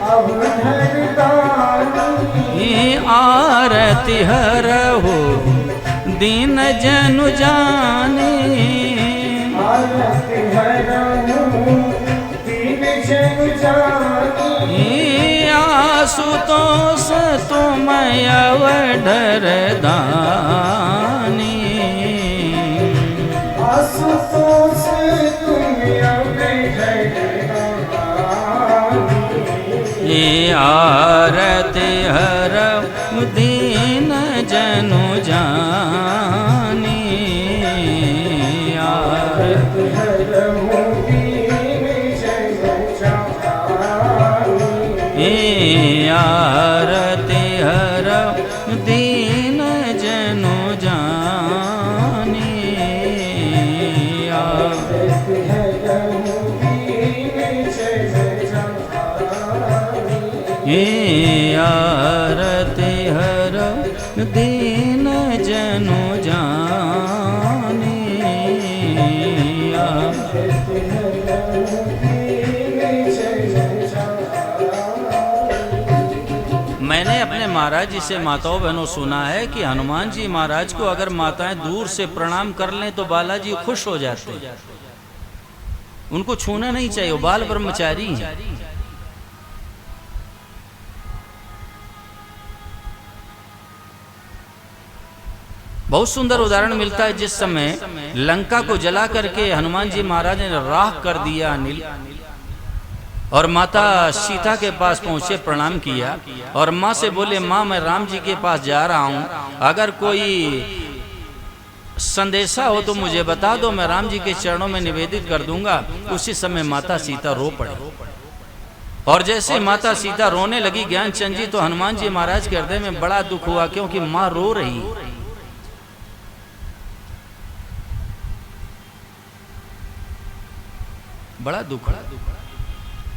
अवढर दानी, आरती हरहु दीन जनु जानी, आरती हरहु दीन जनु जानी, आशुतोष तुम अवढर दानी, आशुतोष तुम अवढर दानी, आरती हरहु दीन जनु जानी, आरती हरहु दीन जनु जानी, आरती हरहु दीन जनु जानी, आरती हरहु दीन जनु जानी, आरती हरहु दीन जनु जानी, आरती हरहु दीन जनु जानी। मैंने अपने महाराज जी से माताओं बहनों सुना है कि हनुमान जी महाराज को अगर माताएं दूर से प्रणाम कर लें तो बालाजी खुश हो जाते हैं। उनको छूना नहीं चाहिए, वो बाल ब्रह्मचारी हैं। बहुत सुंदर उदाहरण मिलता है जिस समय लंका को जला करके हनुमान जी महाराज ने राख कर दिया अनिल, और माता सीता के पास पहुंचे, प्रणाम किया और माँ से बोले, माँ मैं राम जी के पास जा रहा हूँ, अगर कोई संदेशा हो तो मुझे बता दो, मैं राम जी के चरणों में निवेदित कर दूंगा। उसी समय माता सीता रो पड़ी, और जैसे माता सीता रोने लगी ज्ञानचंद जी, तो हनुमान जी महाराज के हृदय में बड़ा दुख हुआ, क्योंकि माँ रो रही। बड़ा दुख।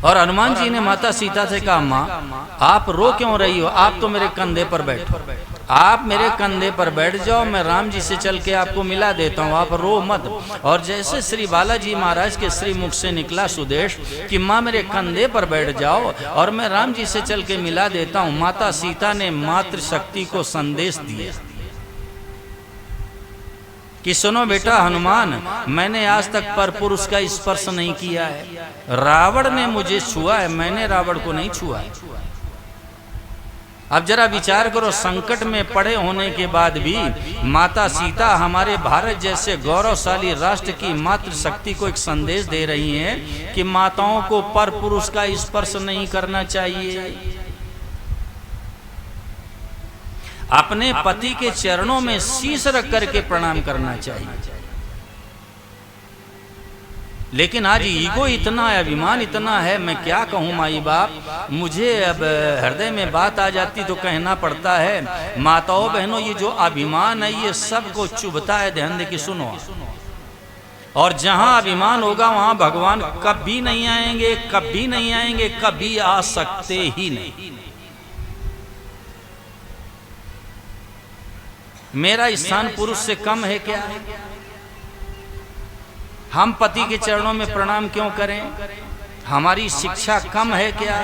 और हनुमान जी ने माता सीता से कहा, माँ आप रो क्यों रही हो? आप तो मेरे कंधे पर बैठो, आप मेरे कंधे पर बैठ जाओ, मैं राम जी से चल के आपको मिला देता हूँ, आप रो मत। और जैसे श्री बालाजी महाराज के श्री मुख से निकला सुदेश कि माँ मेरे कंधे पर बैठ जाओ और मैं राम जी से चल के मिला देता हूँ, माता सीता ने मातृशक्ति को संदेश दिया कि सुनो बेटा हनुमान, मैंने आज तक पर पुरुष का स्पर्श नहीं किया है। रावण ने मुझे छुआ है, मैंने रावण को नहीं छुआ है। अब जरा विचार करो, संकट में पड़े होने के बाद भी माता सीता हमारे भारत जैसे गौरवशाली राष्ट्र की मातृशक्ति को एक संदेश दे रही हैं कि माताओं को पर पुरुष का स्पर्श नहीं करना चाहिए। अपने पति के चरणों में शीश रख करके प्रणाम करना चाहिए। लेकिन आज ईगो इतना है, अभिमान इतना है, मैं क्या कहूँ माई बाप। मुझे अब हृदय में बात आ जाती तो कहना पड़ता है। माताओं बहनों, ये जो अभिमान है ये सबको चुभता है। ध्यान दे के सुनो। और जहां अभिमान होगा वहां भगवान कभी नहीं आएंगे, कभी नहीं आएंगे, कभी आ सकते ही नहीं। मेरा स्थान पुरुष से कम है क्या? हम पति के चरणों में प्रणाम क्यों करें? हमारी शिक्षा कम है क्या?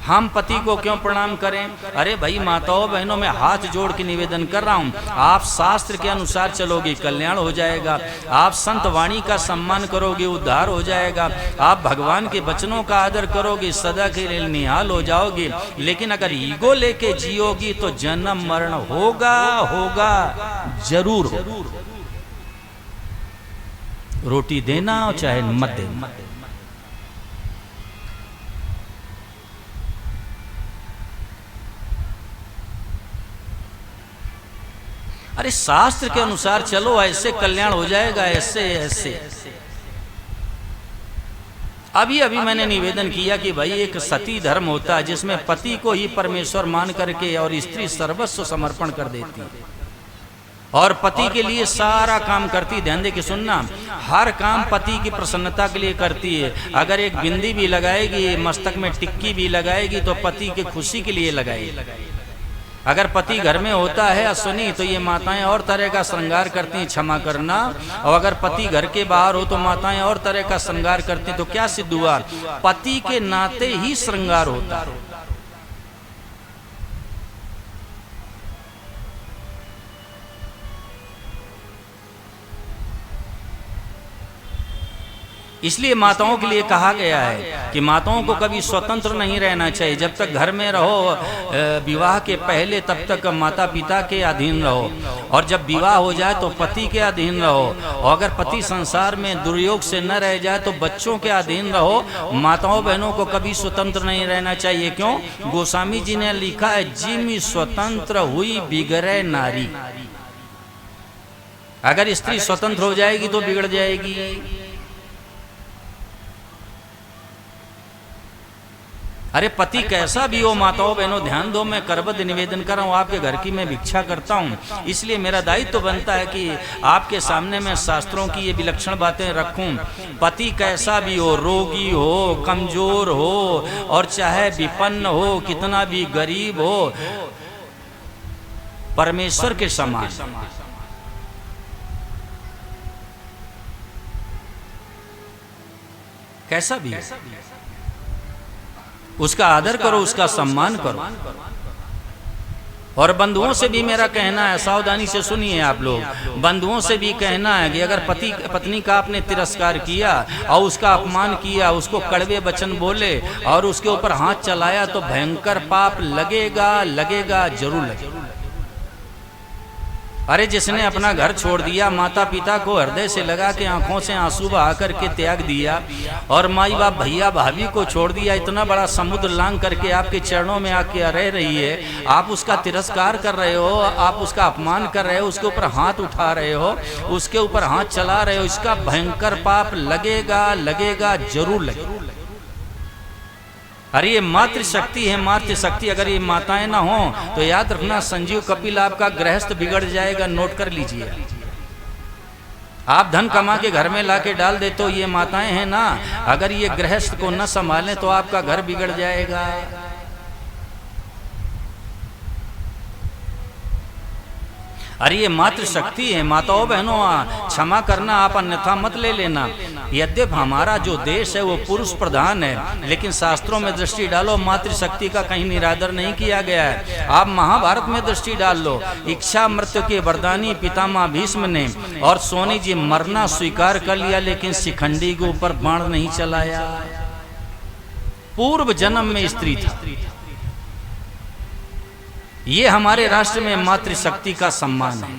हम पति को क्यों प्रणाम करें? अरे भाई माताओं बहनों, मैं हाथ जोड़ के निवेदन कर रहा हूँ, आप शास्त्र के अनुसार चलोगे कल्याण हो जाएगा। आप संत वाणी का सम्मान करोगे उद्धार हो जाएगा। आप भगवान के वचनों का आदर करोगे सदा के लिए निहाल हो जाओगे। लेकिन अगर ईगो लेके जियोगी तो जन्म मरण होगा, होगा, जरूर हो। रोटी देना चाहे मत देना। अरे शास्त्र के अनुसार चलो, ऐसे कल्याण हो जाएगा, ऐसे ऐसे। अभी अभी मैंने निवेदन किया कि भाई एक सती धर्म होता है जिसमें पति को ही परमेश्वर मान करके और स्त्री सर्वस्व समर्पण कर देती है और पति के लिए सारा काम करती। ध्यान दे के सुनना, हर काम पति की प्रसन्नता के लिए करती है। अगर एक बिंदी भी लगाएगी, मस्तक में टिक्की भी लगाएगी तो पति की खुशी के लिए लगाएगी। अगर पति घर में होता है अश्विनी तो ये माताएं और तरह का श्रृंगार करती हैं, क्षमा करना। और अगर पति घर के बाहर हो तो माताएं और तरह का श्रृंगार करती हैं। तो क्या सिद्ध हुआ? पति के नाते ही श्रृंगार होता है। इसलिए माताओं के लिए कहा गया है कि माताओं को कभी स्वतंत्र नहीं रहना चाहिए। जब तक घर में रहो विवाह के पहले तब तक माता पिता के अधीन रहो, और जब विवाह हो जाए तो पति के अधीन रहो, और अगर पति संसार में दुर्योग से न रह जाए तो बच्चों के अधीन रहो। माताओं बहनों को कभी स्वतंत्र नहीं रहना चाहिए। क्यों? गोस्वामी जी ने लिखा है, जिम स्वतंत्र हुई बिगड़े नारी। अगर स्त्री स्वतंत्र हो जाएगी तो बिगड़ जाएगी। अरे पति कैसा भी हो माताओं बहनों ध्यान दो, मैं करबद्ध निवेदन कर रहा हूँ, आपके घर की मैं भिक्षा करता हूँ। इसलिए मेरा दायित्व तो बनता है कि आपके सामने मैं शास्त्रों की ये विलक्षण बातें रखूं। पति कैसा भी हो, रोगी हो, कमजोर हो, और चाहे विपन्न हो, कितना भी गरीब हो, परमेश्वर के समान। कैसा भी उसका आदर करो, उसका सम्मान करो। और बंधुओं से भी मेरा कहना है, सावधानी से सुनिए आप लोग, बंधुओं से भी कहना है कि अगर पति पत्नी का आपने तिरस्कार किया और उसका अपमान किया, उसको कड़वे वचन बोले और उसके ऊपर हाथ चलाया तो भयंकर पाप लगेगा, लगेगा, जरूर लगेगा। अरे जिसने अपना घर छोड़ दिया, माता पिता को हृदय से लगा के आंखों से आंसू बहा करके त्याग दिया, और माई बाप भैया भाभी को छोड़ दिया, इतना बड़ा समुद्र लांग करके आपके चरणों में आके रह रही है, आप उसका तिरस्कार कर रहे हो, आप उसका अपमान कर रहे हो, उसके ऊपर हाथ उठा रहे हो, उसके ऊपर हाथ चला रहे हो, इसका भयंकर पाप लगेगा, लगेगा, जरूर लगेगा। अरे ये मातृशक्ति है, मातृशक्ति। अगर ये माताएं ना हो तो याद रखना संजीव कपिल आपका गृहस्थ बिगड़ जाएगा। नोट कर लीजिए। आप धन कमा के घर में लाके डाल दे तो ये माताएं हैं ना, अगर ये गृहस्थ को न संभालें तो आपका घर बिगड़ जाएगा। अरे ये मातृशक्ति है। माताओं बहनों क्षमा करना, आप अन्यथा मत ले लेना। यद्यप हमारा जो देश है वो पुरुष प्रधान है, लेकिन शास्त्रों में दृष्टि डालो, मातृशक्ति का कहीं निरादर नहीं किया गया है। आप महाभारत में दृष्टि डाल लो, इच्छा मृत्यु के वरदानी पितामह भीष्म ने और सोनी जी मरना स्वीकार कर लिया, लेकिन शिखंडी के ऊपर बाण नहीं चलाया। पूर्व जन्म में स्त्री था। ये हमारे राष्ट्र में मातृशक्ति का सम्मान है।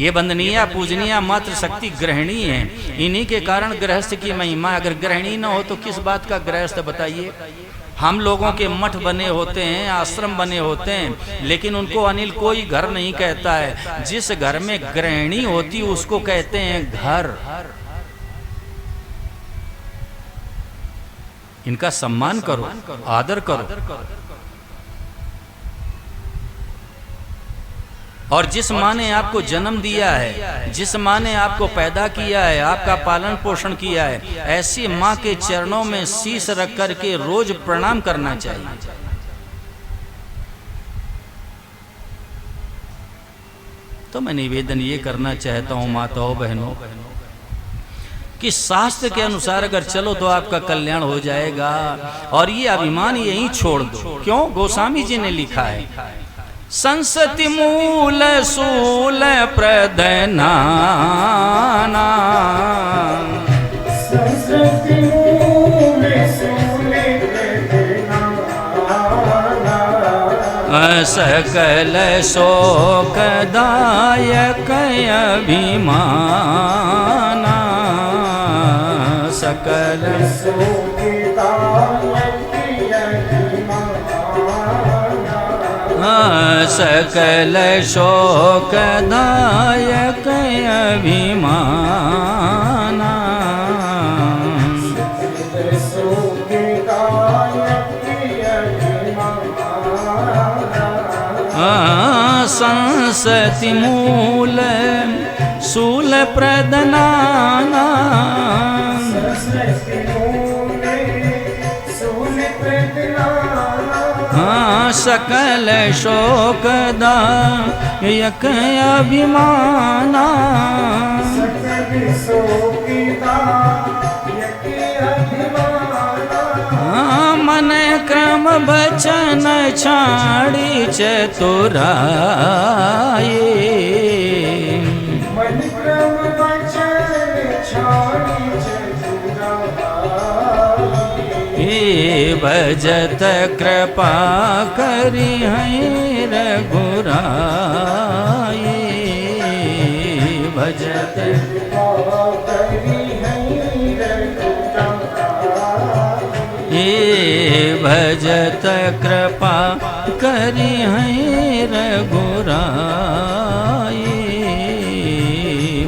ये वंदनीय पूजनीय मातृशक्ति गृहिणी है। इन्हीं के कारण गृहस्थ की महिमा। अगर गृहिणी न हो तो किस बात का गृहस्थ बताइए। हम लोगों के मठ बने होते हैं, आश्रम बने होते हैं, लेकिन उनको अनिल कोई घर नहीं कहता है। जिस घर में गृहिणी होती उसको कहते हैं घर। इनका सम्मान करो, आदर करो। और जिस माँ ने आपको जन्म दिया है, जिस माँ ने आपको पैदा किया है, आपका पालन पोषण किया है, ऐसी माँ के चरणों में शीश रख करके रोज प्रणाम करना चाहिए। तो मैं निवेदन ये करना चाहता हूँ माताओं बहनों कि शास्त्र के अनुसार अगर चलो तो आपका कल्याण हो जाएगा। और ये अभिमान यहीं छोड़ दो। क्यों? गोस्वामी जी ने लिखा है, संसति मूल सूल प्रदना, संसति मूल सूल प्रदना, सकल शोकदायक अभिमाना, सकल सकल शोकदायक अभिमाना, संसति मूल शूल प्रदनाना, सकल शोकदायक अभिमाना, मन क्रम बचन छाड़ी चतुराई, मन क्रम बचन छाड़ी चतुराई, भजत कृपा करी है रघुराई, भजत कृपा करी है रघुराई, भजत कृपा करी है रघुराई,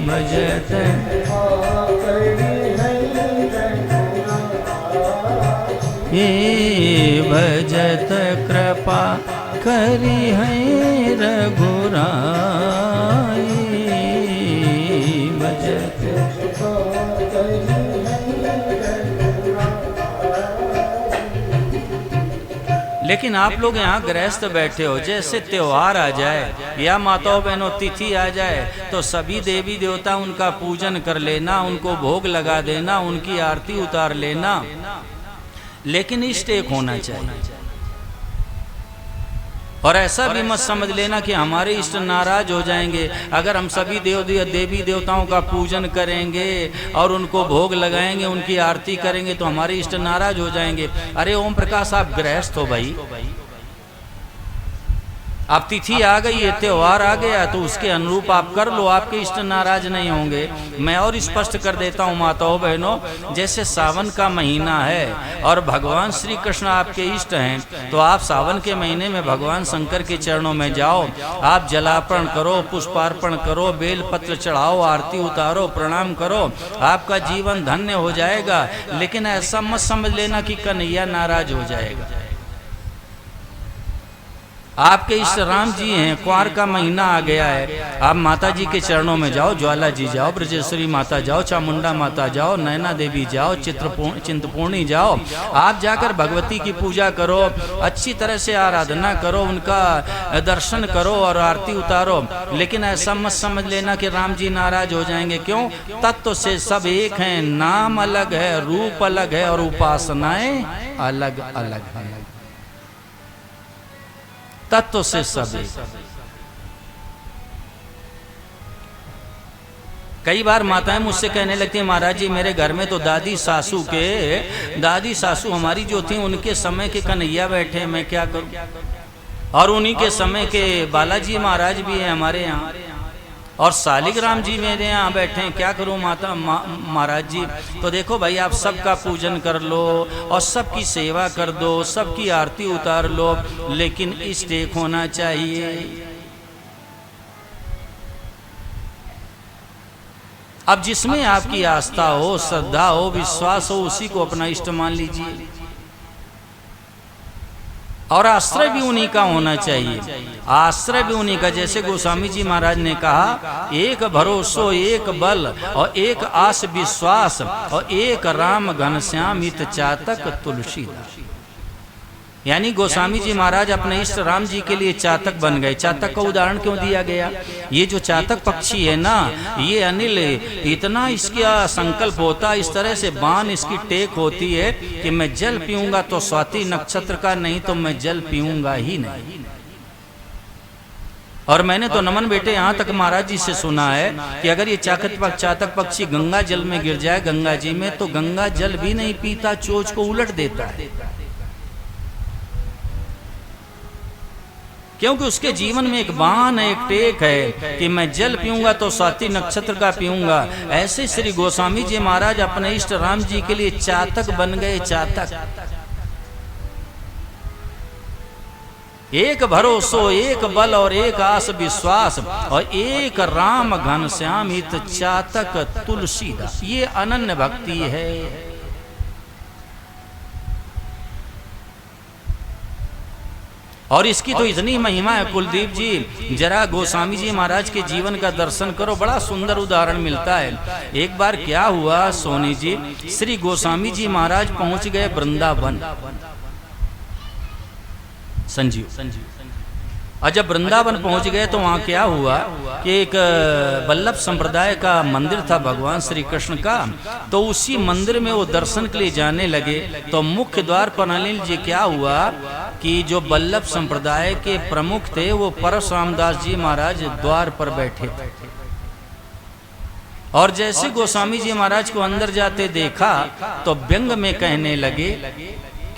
भजत भजत कृपा करी है रघुराई, भजत। लेकिन आप लोग यहाँ गृहस्थ बैठे हो, जैसे त्योहार आ जाए या माताओं बहनों तिथि आ जाए तो सभी देवी देवता उनका पूजन कर लेना, उनको भोग लगा देना, उनकी आरती उतार लेना, लेकिन इष्ट एक होना चाहिए। और ऐसा भी मत समझ लेना कि हमारे इष्ट नाराज हो जाएंगे अगर हम सभी देवी देवताओं का पूजन करेंगे और उनको भोग लगाएंगे, उनकी आरती करेंगे तो हमारे इष्ट नाराज हो जाएंगे। अरे ओम प्रकाश, आप गृहस्थ हो भाई, अब तिथि आ गई है, त्योहार आ गया तो उसके अनुरूप आप कर लो, आपके इष्ट नाराज नहीं होंगे। मैं और स्पष्ट कर देता हूँ माताओं बहनों, जैसे सावन का महीना है और भगवान श्री कृष्ण आपके इष्ट हैं, तो आप सावन के महीने में भगवान शंकर के चरणों में जाओ, आप जलार्पण करो, पुष्पार्पण करो, बेल पत्र चढ़ाओ, आरती उतारो, प्रणाम करो, आपका जीवन धन्य हो जाएगा। लेकिन ऐसा मत समझ लेना कि कन्हैया नाराज हो जाएगा। आपके इष्ट राम जी हैं, कुंवर का महीना आ गया है, आप माता जी के चरणों में जाओ, ज्वाला जी जाओ, ब्रजेश्वरी माता जाओ, चामुंडा माता जाओ, नैना देवी जाओ, चिंतपूर्णी जाओ, आप जाकर भगवती की पूजा करो, अच्छी तरह से आराधना करो, उनका दर्शन करो और आरती उतारो। लेकिन ऐसा मत समझ लेना कि राम जी नाराज हो जाएंगे। क्यों? तत्व से सब एक हैं, नाम अलग है, रूप अलग है और उपासनाएं अलग अलग है। तत्व से सब एक। कई बार माताएं मुझसे कहने लगती हैं, महाराज जी मेरे घर में तो दादी सासू हमारी जो थी उनके समय के कन्हैया बैठे, मैं क्या करूं? और उन्हीं के समय के बालाजी महाराज भी हैं हमारे यहाँ, और शालिग्राम जी मेरे यहाँ बैठे हैं, क्या करूँ माता महाराज जी? तो देखो भाई, आप सबका पूजन कर लो और सबकी सेवा कर दो, सबकी आरती उतार लो, लेकिन इष्ट एक होना चाहिए। अब जिसमें आपकी आस्था हो, श्रद्धा हो, विश्वास हो, उसी को अपना इष्ट मान लीजिए। और आश्रय भी उन्हीं का होना चाहिए, आश्रय भी उन्हीं का। जैसे गोस्वामी जी महाराज ने कहा, एक भरोसो एक बल और एक आस विश्वास और एक राम घनश्याम हित चातक तुलसीदास। यानी गोस्वामी जी महाराज अपने इष्ट राम जी के लिए चातक बन गए। चातक का उदाहरण क्यों दिया गया? ये जो चातक पक्षी है ना, ये अनिल इतना इसका संकल्प होता, इस तरह से बाण इसकी टेक होती है कि मैं जल पीऊंगा तो स्वाति नक्षत्र का, नहीं तो मैं जल पीऊंगा ही नहीं। और मैंने तो नमन बेटे यहाँ तक महाराज जी से सुना है कि अगर ये चातक पक्षी गंगा जल में गिर जाए, गंगा जी में, तो गंगा जल भी नहीं पीता, चोंच को उलट देता है, क्योंकि उसके जीवन में एक बाण है, एक टेक है कि मैं जल पीऊंगा तो स्वाति नक्षत्र का पीऊंगा। ऐसे श्री गोस्वामी जी महाराज अपने इष्ट राम जी के लिए चातक बन गए। चातक, एक भरोसो एक बल और एक आस विश्वास और एक राम घनश्याम हित चातक तुलसीदास। ये अनन्य भक्ति है। और इसकी तो इतनी महिमा है कुलदीप जी, जरा गोस्वामी जी महाराज के जीवन का दर्शन करो, बड़ा सुंदर उदाहरण मिलता है। एक बार क्या हुआ सोनी जी, श्री गोस्वामी जी महाराज पहुंच गए वृंदावन, संजीव। और जब वृंदावन पहुंच गए तो वहाँ क्या हुआ कि एक वल्लभ संप्रदाय का मंदिर था भगवान श्री कृष्ण का, तो उसी मंदिर में वो दर्शन के लिए जाने लगे। तो मुख्य द्वार पर अनिल जी क्या हुआ कि जो वल्लभ संप्रदाय के प्रमुख थे वो परशुराम दास जी महाराज द्वार पर बैठे थे। और जैसे गोस्वामी जी महाराज को अंदर जाते देखा तो व्यंग में कहने लगे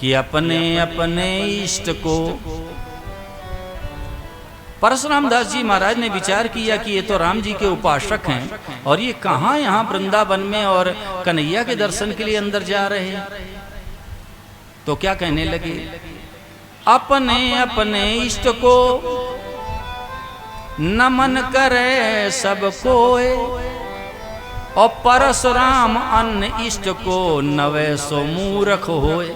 कि अपने अपने इष्ट को। परशुराम दास जी महाराज ने विचार किया कि ये तो राम जी के उपासक हैं और ये कहाँ यहाँ वृंदावन में और कन्हैया के दर्शन के लिए अंदर जा रहे हैं। तो क्या कहने लगे, अपने अपने इष्ट को नमन करे सब कोय और परशुराम अन्य इष्ट को नवे सो मूर्ख होए।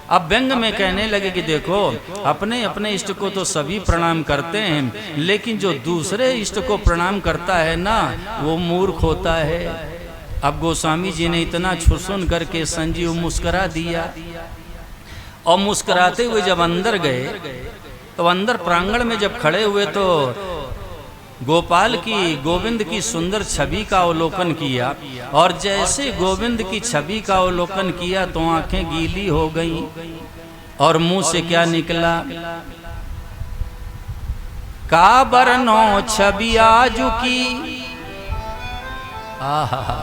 अब व्यंग में कहने लगे कि देखो, अपने अपने इष्ट को तो सभी प्रणाम करते हैं, लेकिन जो दूसरे इष्ट को प्रणाम करता है ना, वो मूर्ख होता है। अब गोस्वामी जी ने इतना सुन करके संजीव मुस्करा दिया। और मुस्कराते हुए जब अंदर गए तो अंदर प्रांगण में जब खड़े हुए तो गोपाल की, गोविंद की सुंदर छवि का अवलोकन किया। और जैसे गोविंद की छवि का अवलोकन किया तो आंखें गीली हो गईं और मुंह से क्या निकला, का बरनो छवि आजू की। आहा,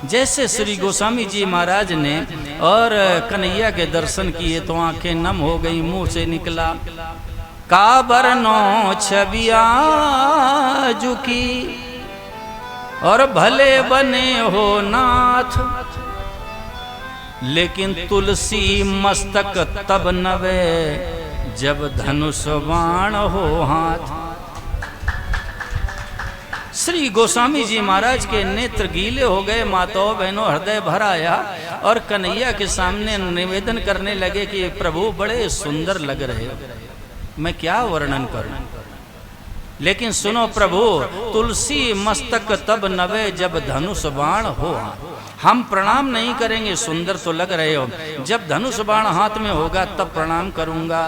जैसे श्री गोस्वामी जी महाराज ने और कन्हैया के दर्शन किए तो आंखें नम हो गई, मुंह से निकला, का बरनो छवि आजू की और भले बने हो नाथ, लेकिन तुलसी मस्तक तब नवे जब धनुष बाण हो हाथ। श्री गोस्वामी जी महाराज के नेत्र गीले हो गए, माताओं बहनों हृदय भर आया और कन्हैया के सामने निवेदन करने लगे कि प्रभु बड़े सुंदर लग रहे हो, मैं क्या वर्णन करूं। लेकिन सुनो प्रभु, तुलसी मस्तक तब नवे जब धनुष बाण हो। हम प्रणाम नहीं करेंगे, सुंदर तो लग रहे हो, जब धनुष बाण हाथ में होगा तब प्रणाम करूंगा।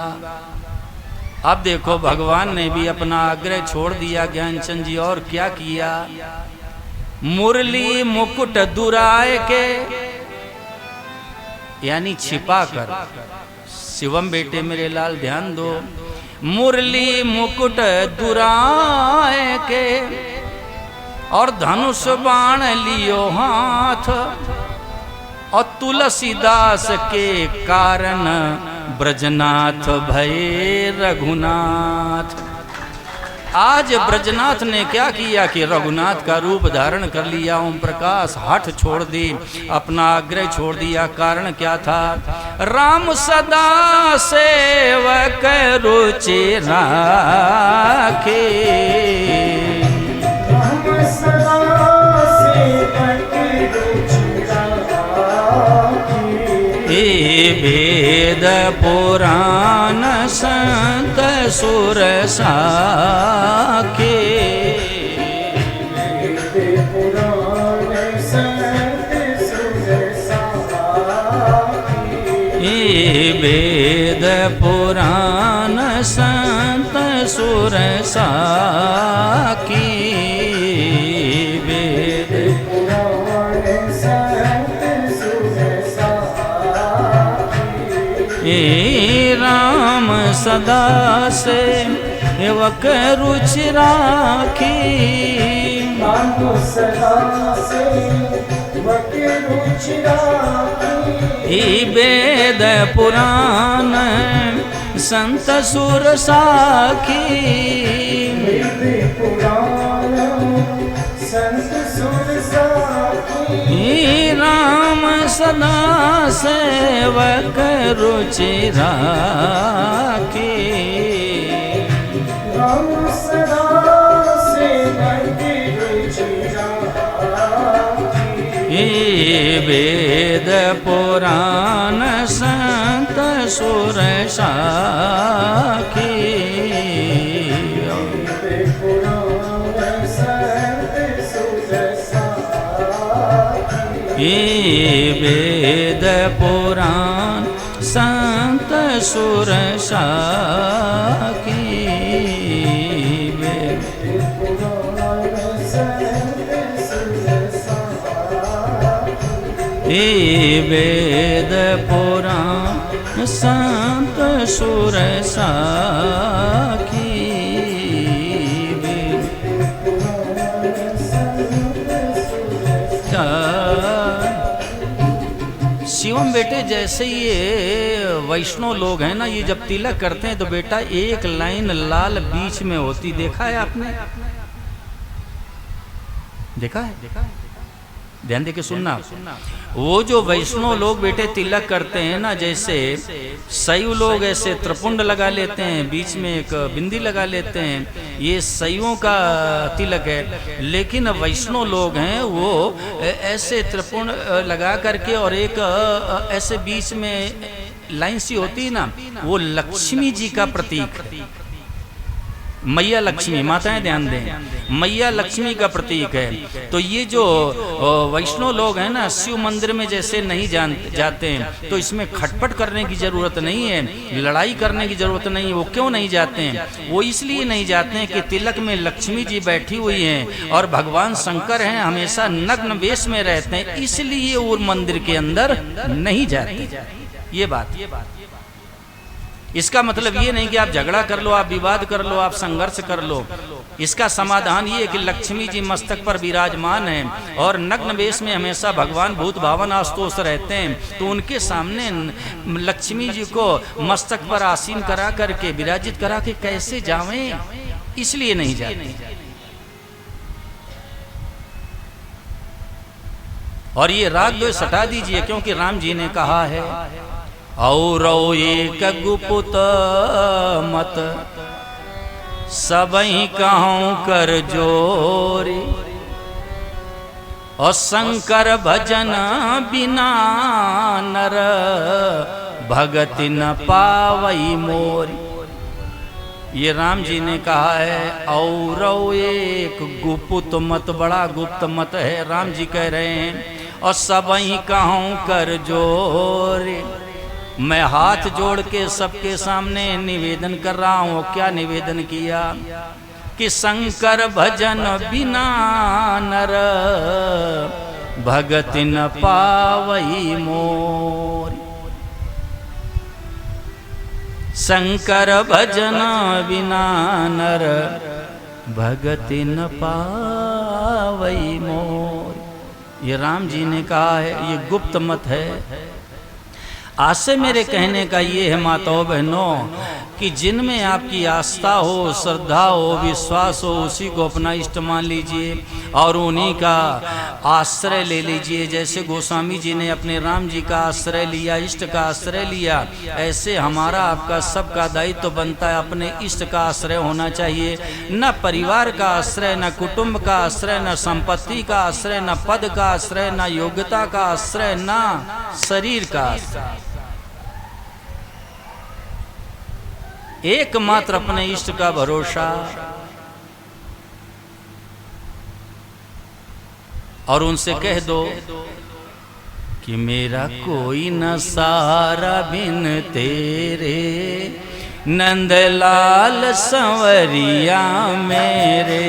अब देखो भगवान ने भी अपना आग्रह छोड़ दिया ज्ञानचंद जी, और क्या किया, मुरली मुकुट दुराए के, यानी छिपा कर। शिवम बेटे मेरे लाल ध्यान दो, मुरली मुकुट दुराए के और धनुष बाण लियो हाथ, और तुलसीदास के कारण ब्रजनाथ भये रघुनाथ। आज ब्रजनाथ ने क्या किया कि रघुनाथ का रूप धारण कर लिया, ओम प्रकाश हठ छोड़ दी, अपना आग्रह छोड़ दिया। कारण क्या था? राम सदा सेवक रुचि राखे, राम सदा सेवक रुचि राखे। वेद पुराण संत सुर साखे, वेद पुराण संत सुर साखे। वेद पुराण संत सुर साखे, वेद पुराण संत सुर साखे। राम सदा सेवक रुचि राखी, राम सदा सेवक रुचि राखी। वेद पुराण संत सुर साखी, वेद पुराण संत सुर साखी। राम सदा सेवक रुचि राखी, राम सदा सेवक रुचि राखी। वेद पुराण संत सुर साखी, वेद पुराण संत सुर साखी। वेद पुराण संत सुर साखी, वेद पुराण संत सुर साखी। वेद पुराण संत सुर साखी, शिवम बेटे जैसे ये वैष्णव लोग हैं ना, ये जब तिलक करते हैं तो बेटा एक लाइन लाल बीच में होती, देखा है आपने? देखा है? ध्यान देके सुनना। वो जो वैष्णव लोग बेटे तिलक करते हैं ना, जैसे शैव लोग ऐसे त्रिपुंड लगा लेते हैं, बीच में एक बिंदी लगा लेते हैं, ये शैवों का तिलक है। लेकिन वैष्णव लोग हैं वो ऐसे त्रिपुंड लगा करके और एक ऐसे बीच में लाइन सी होती है ना, वो लक्ष्मी जी का प्रतीक, मैया लक्ष्मी, माताएं ध्यान दें, मैया लक्ष्मी का प्रतीक है। तो ये जो वैष्णव लोग हैं ना, शिव मंदिर में जैसे नहीं जाते हैं, तो इसमें खटपट करने की जरूरत नहीं है, लड़ाई करने की जरूरत नहीं है। वो क्यों नहीं जाते हैं? वो इसलिए नहीं जाते हैं कि तिलक में लक्ष्मी जी बैठी हुई हैं और भगवान शंकर हैं, हमेशा नग्न वेश में रहते हैं, इसलिए वो मंदिर के अंदर नहीं जाते। ये बात, इसका मतलब ये नहीं कि आप झगड़ा कर लो, आप विवाद कर लो, आप संघर्ष कर लो। इसका समाधान ये है कि लक्ष्मी जी मस्तक पर विराजमान हैं और नग्न वेश में हमेशा भगवान भूत भावन आस्तोष रहते हैं, तो उनके सामने लक्ष्मी जी को मस्तक पर आसीन करा करके विराजित करा के कैसे जावें, इसलिए नहीं जाते। और ये राग द्वेष हटा दीजिए, क्योंकि राम जी ने कहा है और एक गुपुत मत सबई कहूँ कर जोरी, और शंकर भजन बिना नर भगति न पावई मोरी। ये राम जी ने कहा है। और एक गुप्त मत, बड़ा गुप्त मत है, राम जी कह रहे हैं, और सबई कहूँ कर जोरी। मैं हाथ जोड़ के सबके सामने निवेदन कर रहा हूँ। क्या निवेदन किया? कि शंकर भजन बिना नर भगति न पावई मोरी। शंकर भजन बिना नर भगति न पावई मोरी। ये राम जी ने कहा है, ये गुप्त मत है। आशय मेरे कहने का ये है माताओं बहनों कि जिनमें आपकी आस्था हो, श्रद्धा हो, विश्वास हो, उसी को अपना इष्ट मान लीजिए और उन्हीं का आश्रय ले लीजिए। जैसे गोस्वामी जी ने अपने राम जी का आश्रय लिया, इष्ट का आश्रय लिया, ऐसे हमारा आपका सबका दायित्व तो बनता है अपने इष्ट का आश्रय होना चाहिए। न परिवार का आश्रय, न कुटुंब का आश्रय, न संपत्ति का आश्रय, न पद का आश्रय, न योग्यता का आश्रय, न शरीर का आश्रय। एकमात्र अपने इष्ट का भरोसा। और उनसे कह दो कि मेरा कोई न सहारा बिन तेरे, नंदलाल संवरिया मेरे।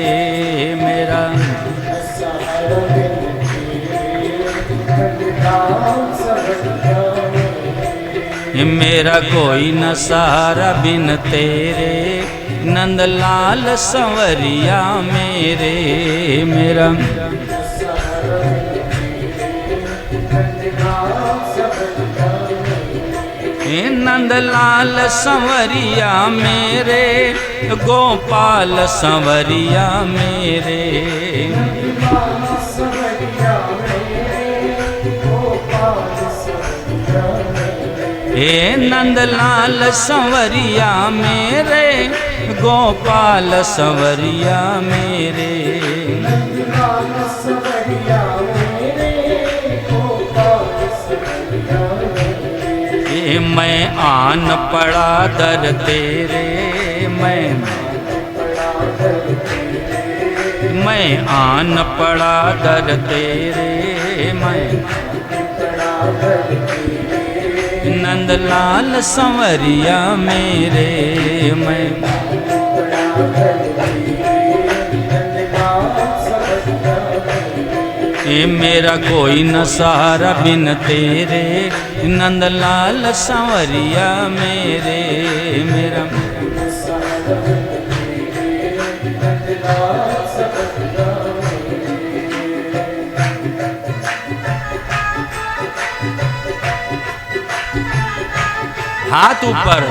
मेरा मेरा कोई न सहारा बिन तेरे, नंदलाल संवरिया मेरे। मेरा नंदलाल संवरिया मेरे, गोपाल संवरिया मेरे। हे नंदलाल संवरिया मेरे, गोपाल संवरिया मेरे। मैं आन पड़ा दर तेरे, मैं आन पड़ा दर तेरे। मैं नंदलाल संवरिया मेरे। मैं मेरा कोई न सहारा बिन तेरे, नंदलाल संवरिया मेरे। मेरा हाथ ऊपर।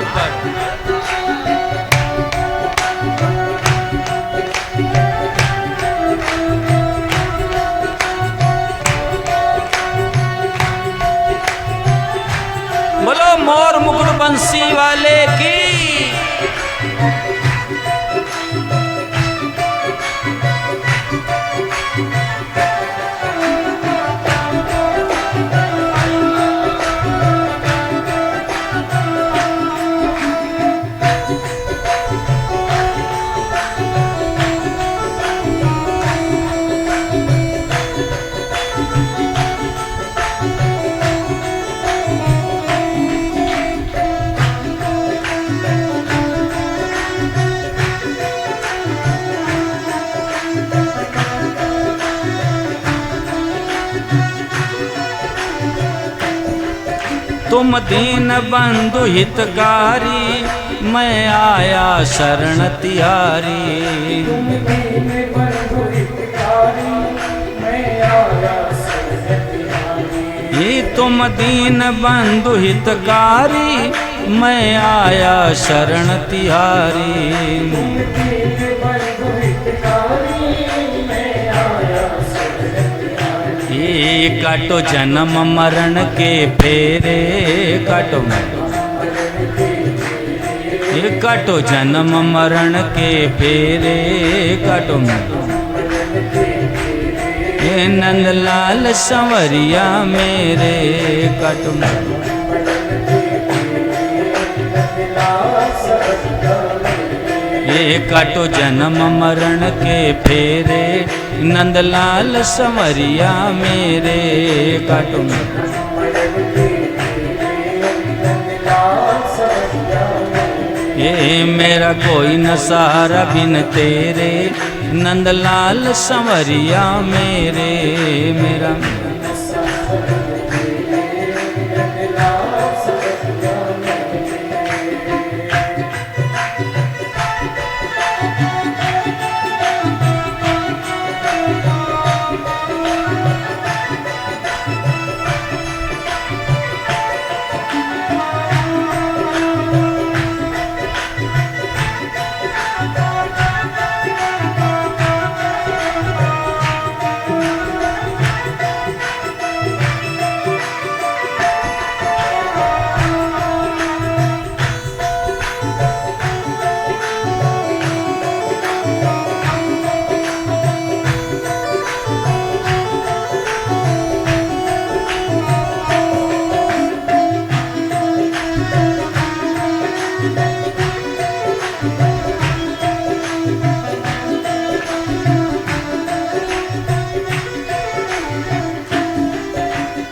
बोलो मोर मुकुट बंसी वाले की। तुम दीन बंधु हितकारी, मैं आया शरण तिहारी। ये तुम दीन बंधु हितकारी, मैं आया शरण तिहारी। काटो जन्म मरण के फेरे, काटो काटो जन्म मरण के फेरे, काटो ये नंदलाल संवरिया मेरे। काटो ये काटो जन्म मरण के फेरे, नंदलाल संवरिया मेरे। काटो ये मेरा कोई न सहारा बिन तेरे, नंदलाल संवरिया मेरे। मेरा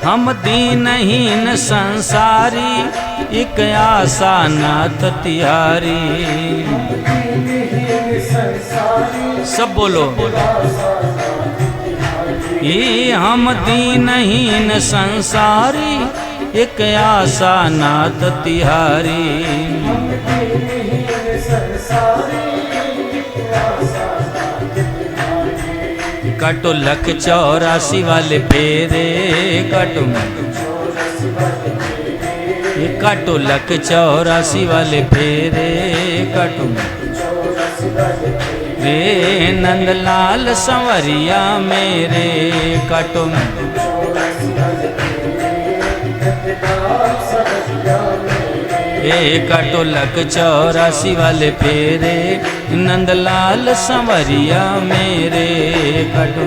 हम दीनहीन संसारी, एक आशा नाथ तिहारी। सब बोलो। ये हम दीनहीन संसारी, एक आशा नाथ तिहारी। काटो लख 84 वाले फेरे, काटो ये काटो लख 84 वाले फेरे, काटो रे नंदलाल संवरिया मेरे, काटो काटो लख 84 वाले फेरे, नंदलाल संवरिया मेरे, काटो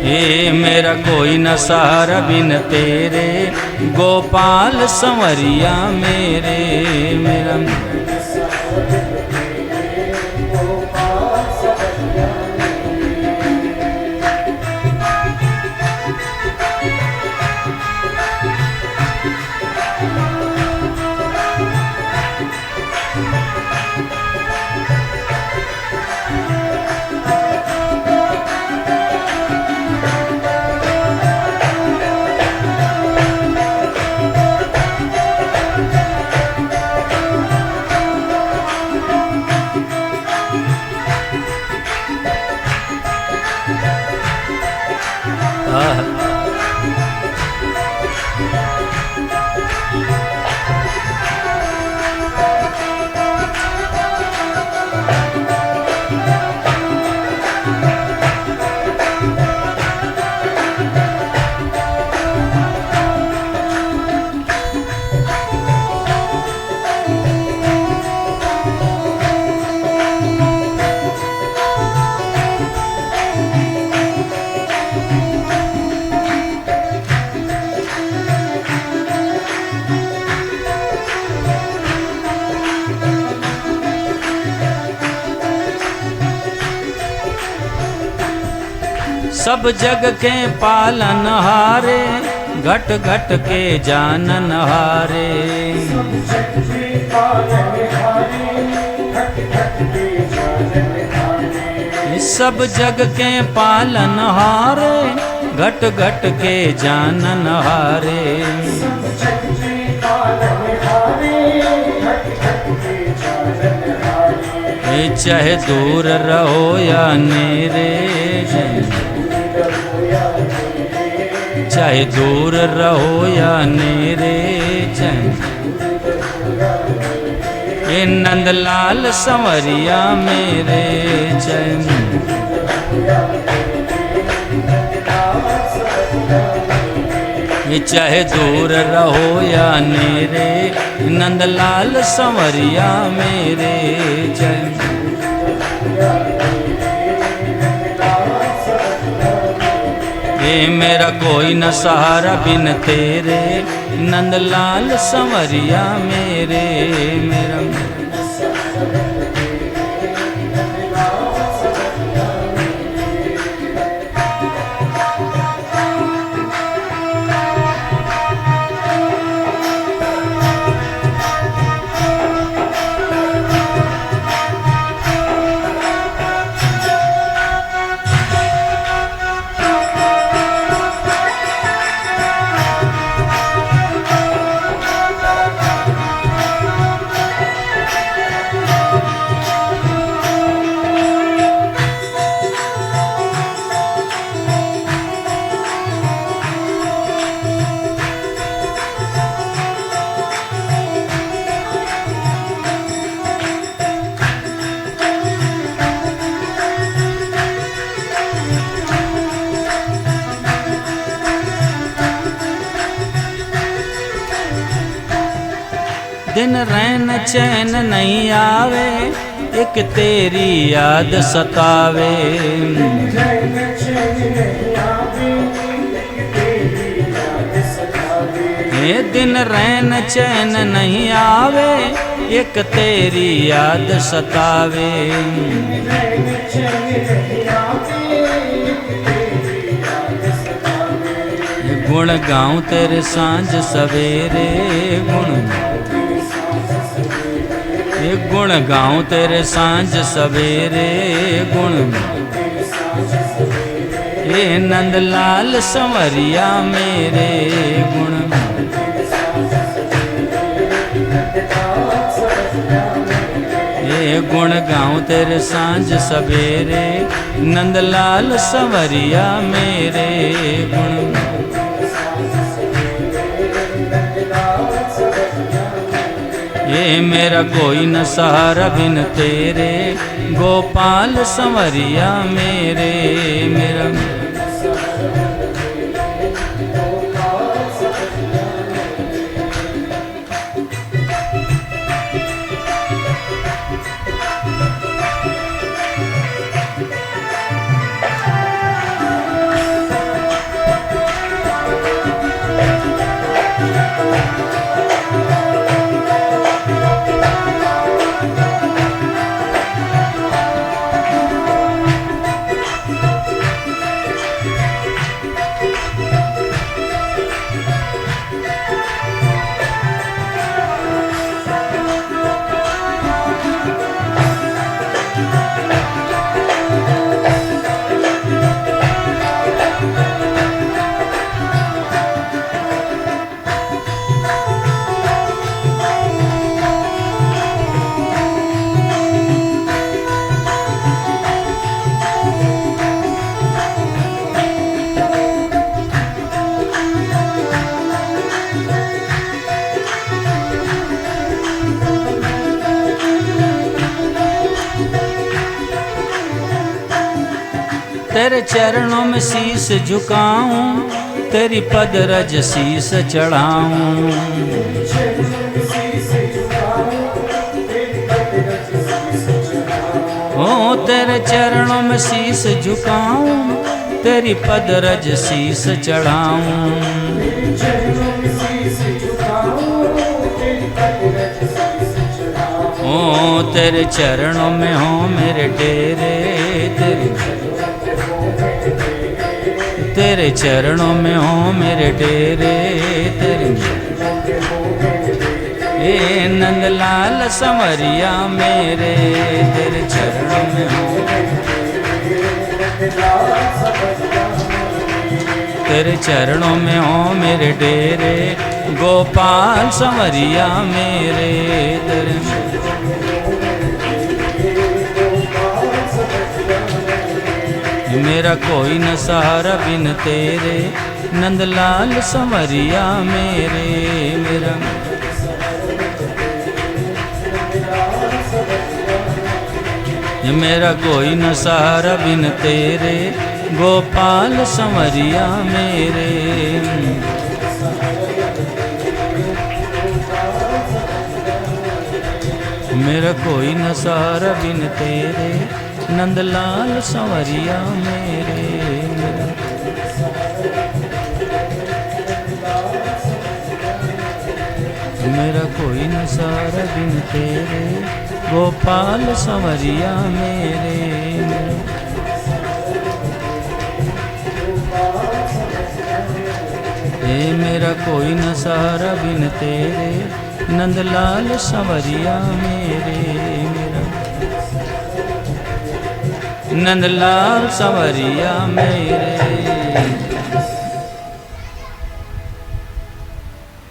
ये मेरा कोई न सहारा बिन तेरे, गोपाल संवरिया मेरे, मेरा सब जग के पालन हारे, घट घट के जानन हारे। सब जग के पालन हारे, घट घट के जानन हारे। चाहे दूर रहो या नेरे, चाहे दूर रहो या नेरे, ये नंदलाल संवरिया मेरे, ये चाहे दूर रहो या नेरे, नंदलाल संवरिया मेरे, ये मेरा कोई न सहारा बिन तेरे, नंदलाल संवरिया मेरे, मेरा दिन रैन चैन नहीं आवे, एक तेरी याद सतावे। ये दिन रैन चैन नहीं आवे, एक तेरी याद सतावे। गुण गाऊं तेरे सांझ सवेरे गुण, ये गुण गाऊं तेरे सांझ सवेरे गुण, ये नंदलाल संवरिया मेरे गुण, ये गुण गाऊं तेरे सांझ सवेरे नंदलाल संवरिया मेरे गुण। ये मेरा कोई न सहारा बिन तेरे गोपाल संवरिया मेरे मेरा। तेरे चरणों में शीश झुकाऊं, तेरी पद रज शीश चढ़ाऊं, ओ तेरे चरणों में शीश झुकाऊं, तेरी पद रज शीश चढ़ाऊं, ओ तेरे चरणों में हो मेरे डेरे, तेरे चरणों में हो मेरे डेरे तेरे। ए नंदलाल संवरिया मेरे तेरे चरणों में हो, तेरे चरणों में हो मेरे डेरे गोपाल संवरिया मेरे तेरे। मेरा कोई न सहारा बिन तेरे नंदलाल संवरिया मेरे मेरा। मेरा कोई न सहारा बिन तेरे गोपाल संवरिया मेरे। मेरा कोई न सहारा बिन तेरे नंदलाल संवरिया मेरे मेरा। मेरा कोई न सहारा बिन तेरे गोपाल संवरिया मेरे मेरा। ए मेरा कोई न सहारा बिन तेरे नंदलाल संवरिया मेरे मेरा। नंदलाल संवरिया मेरे।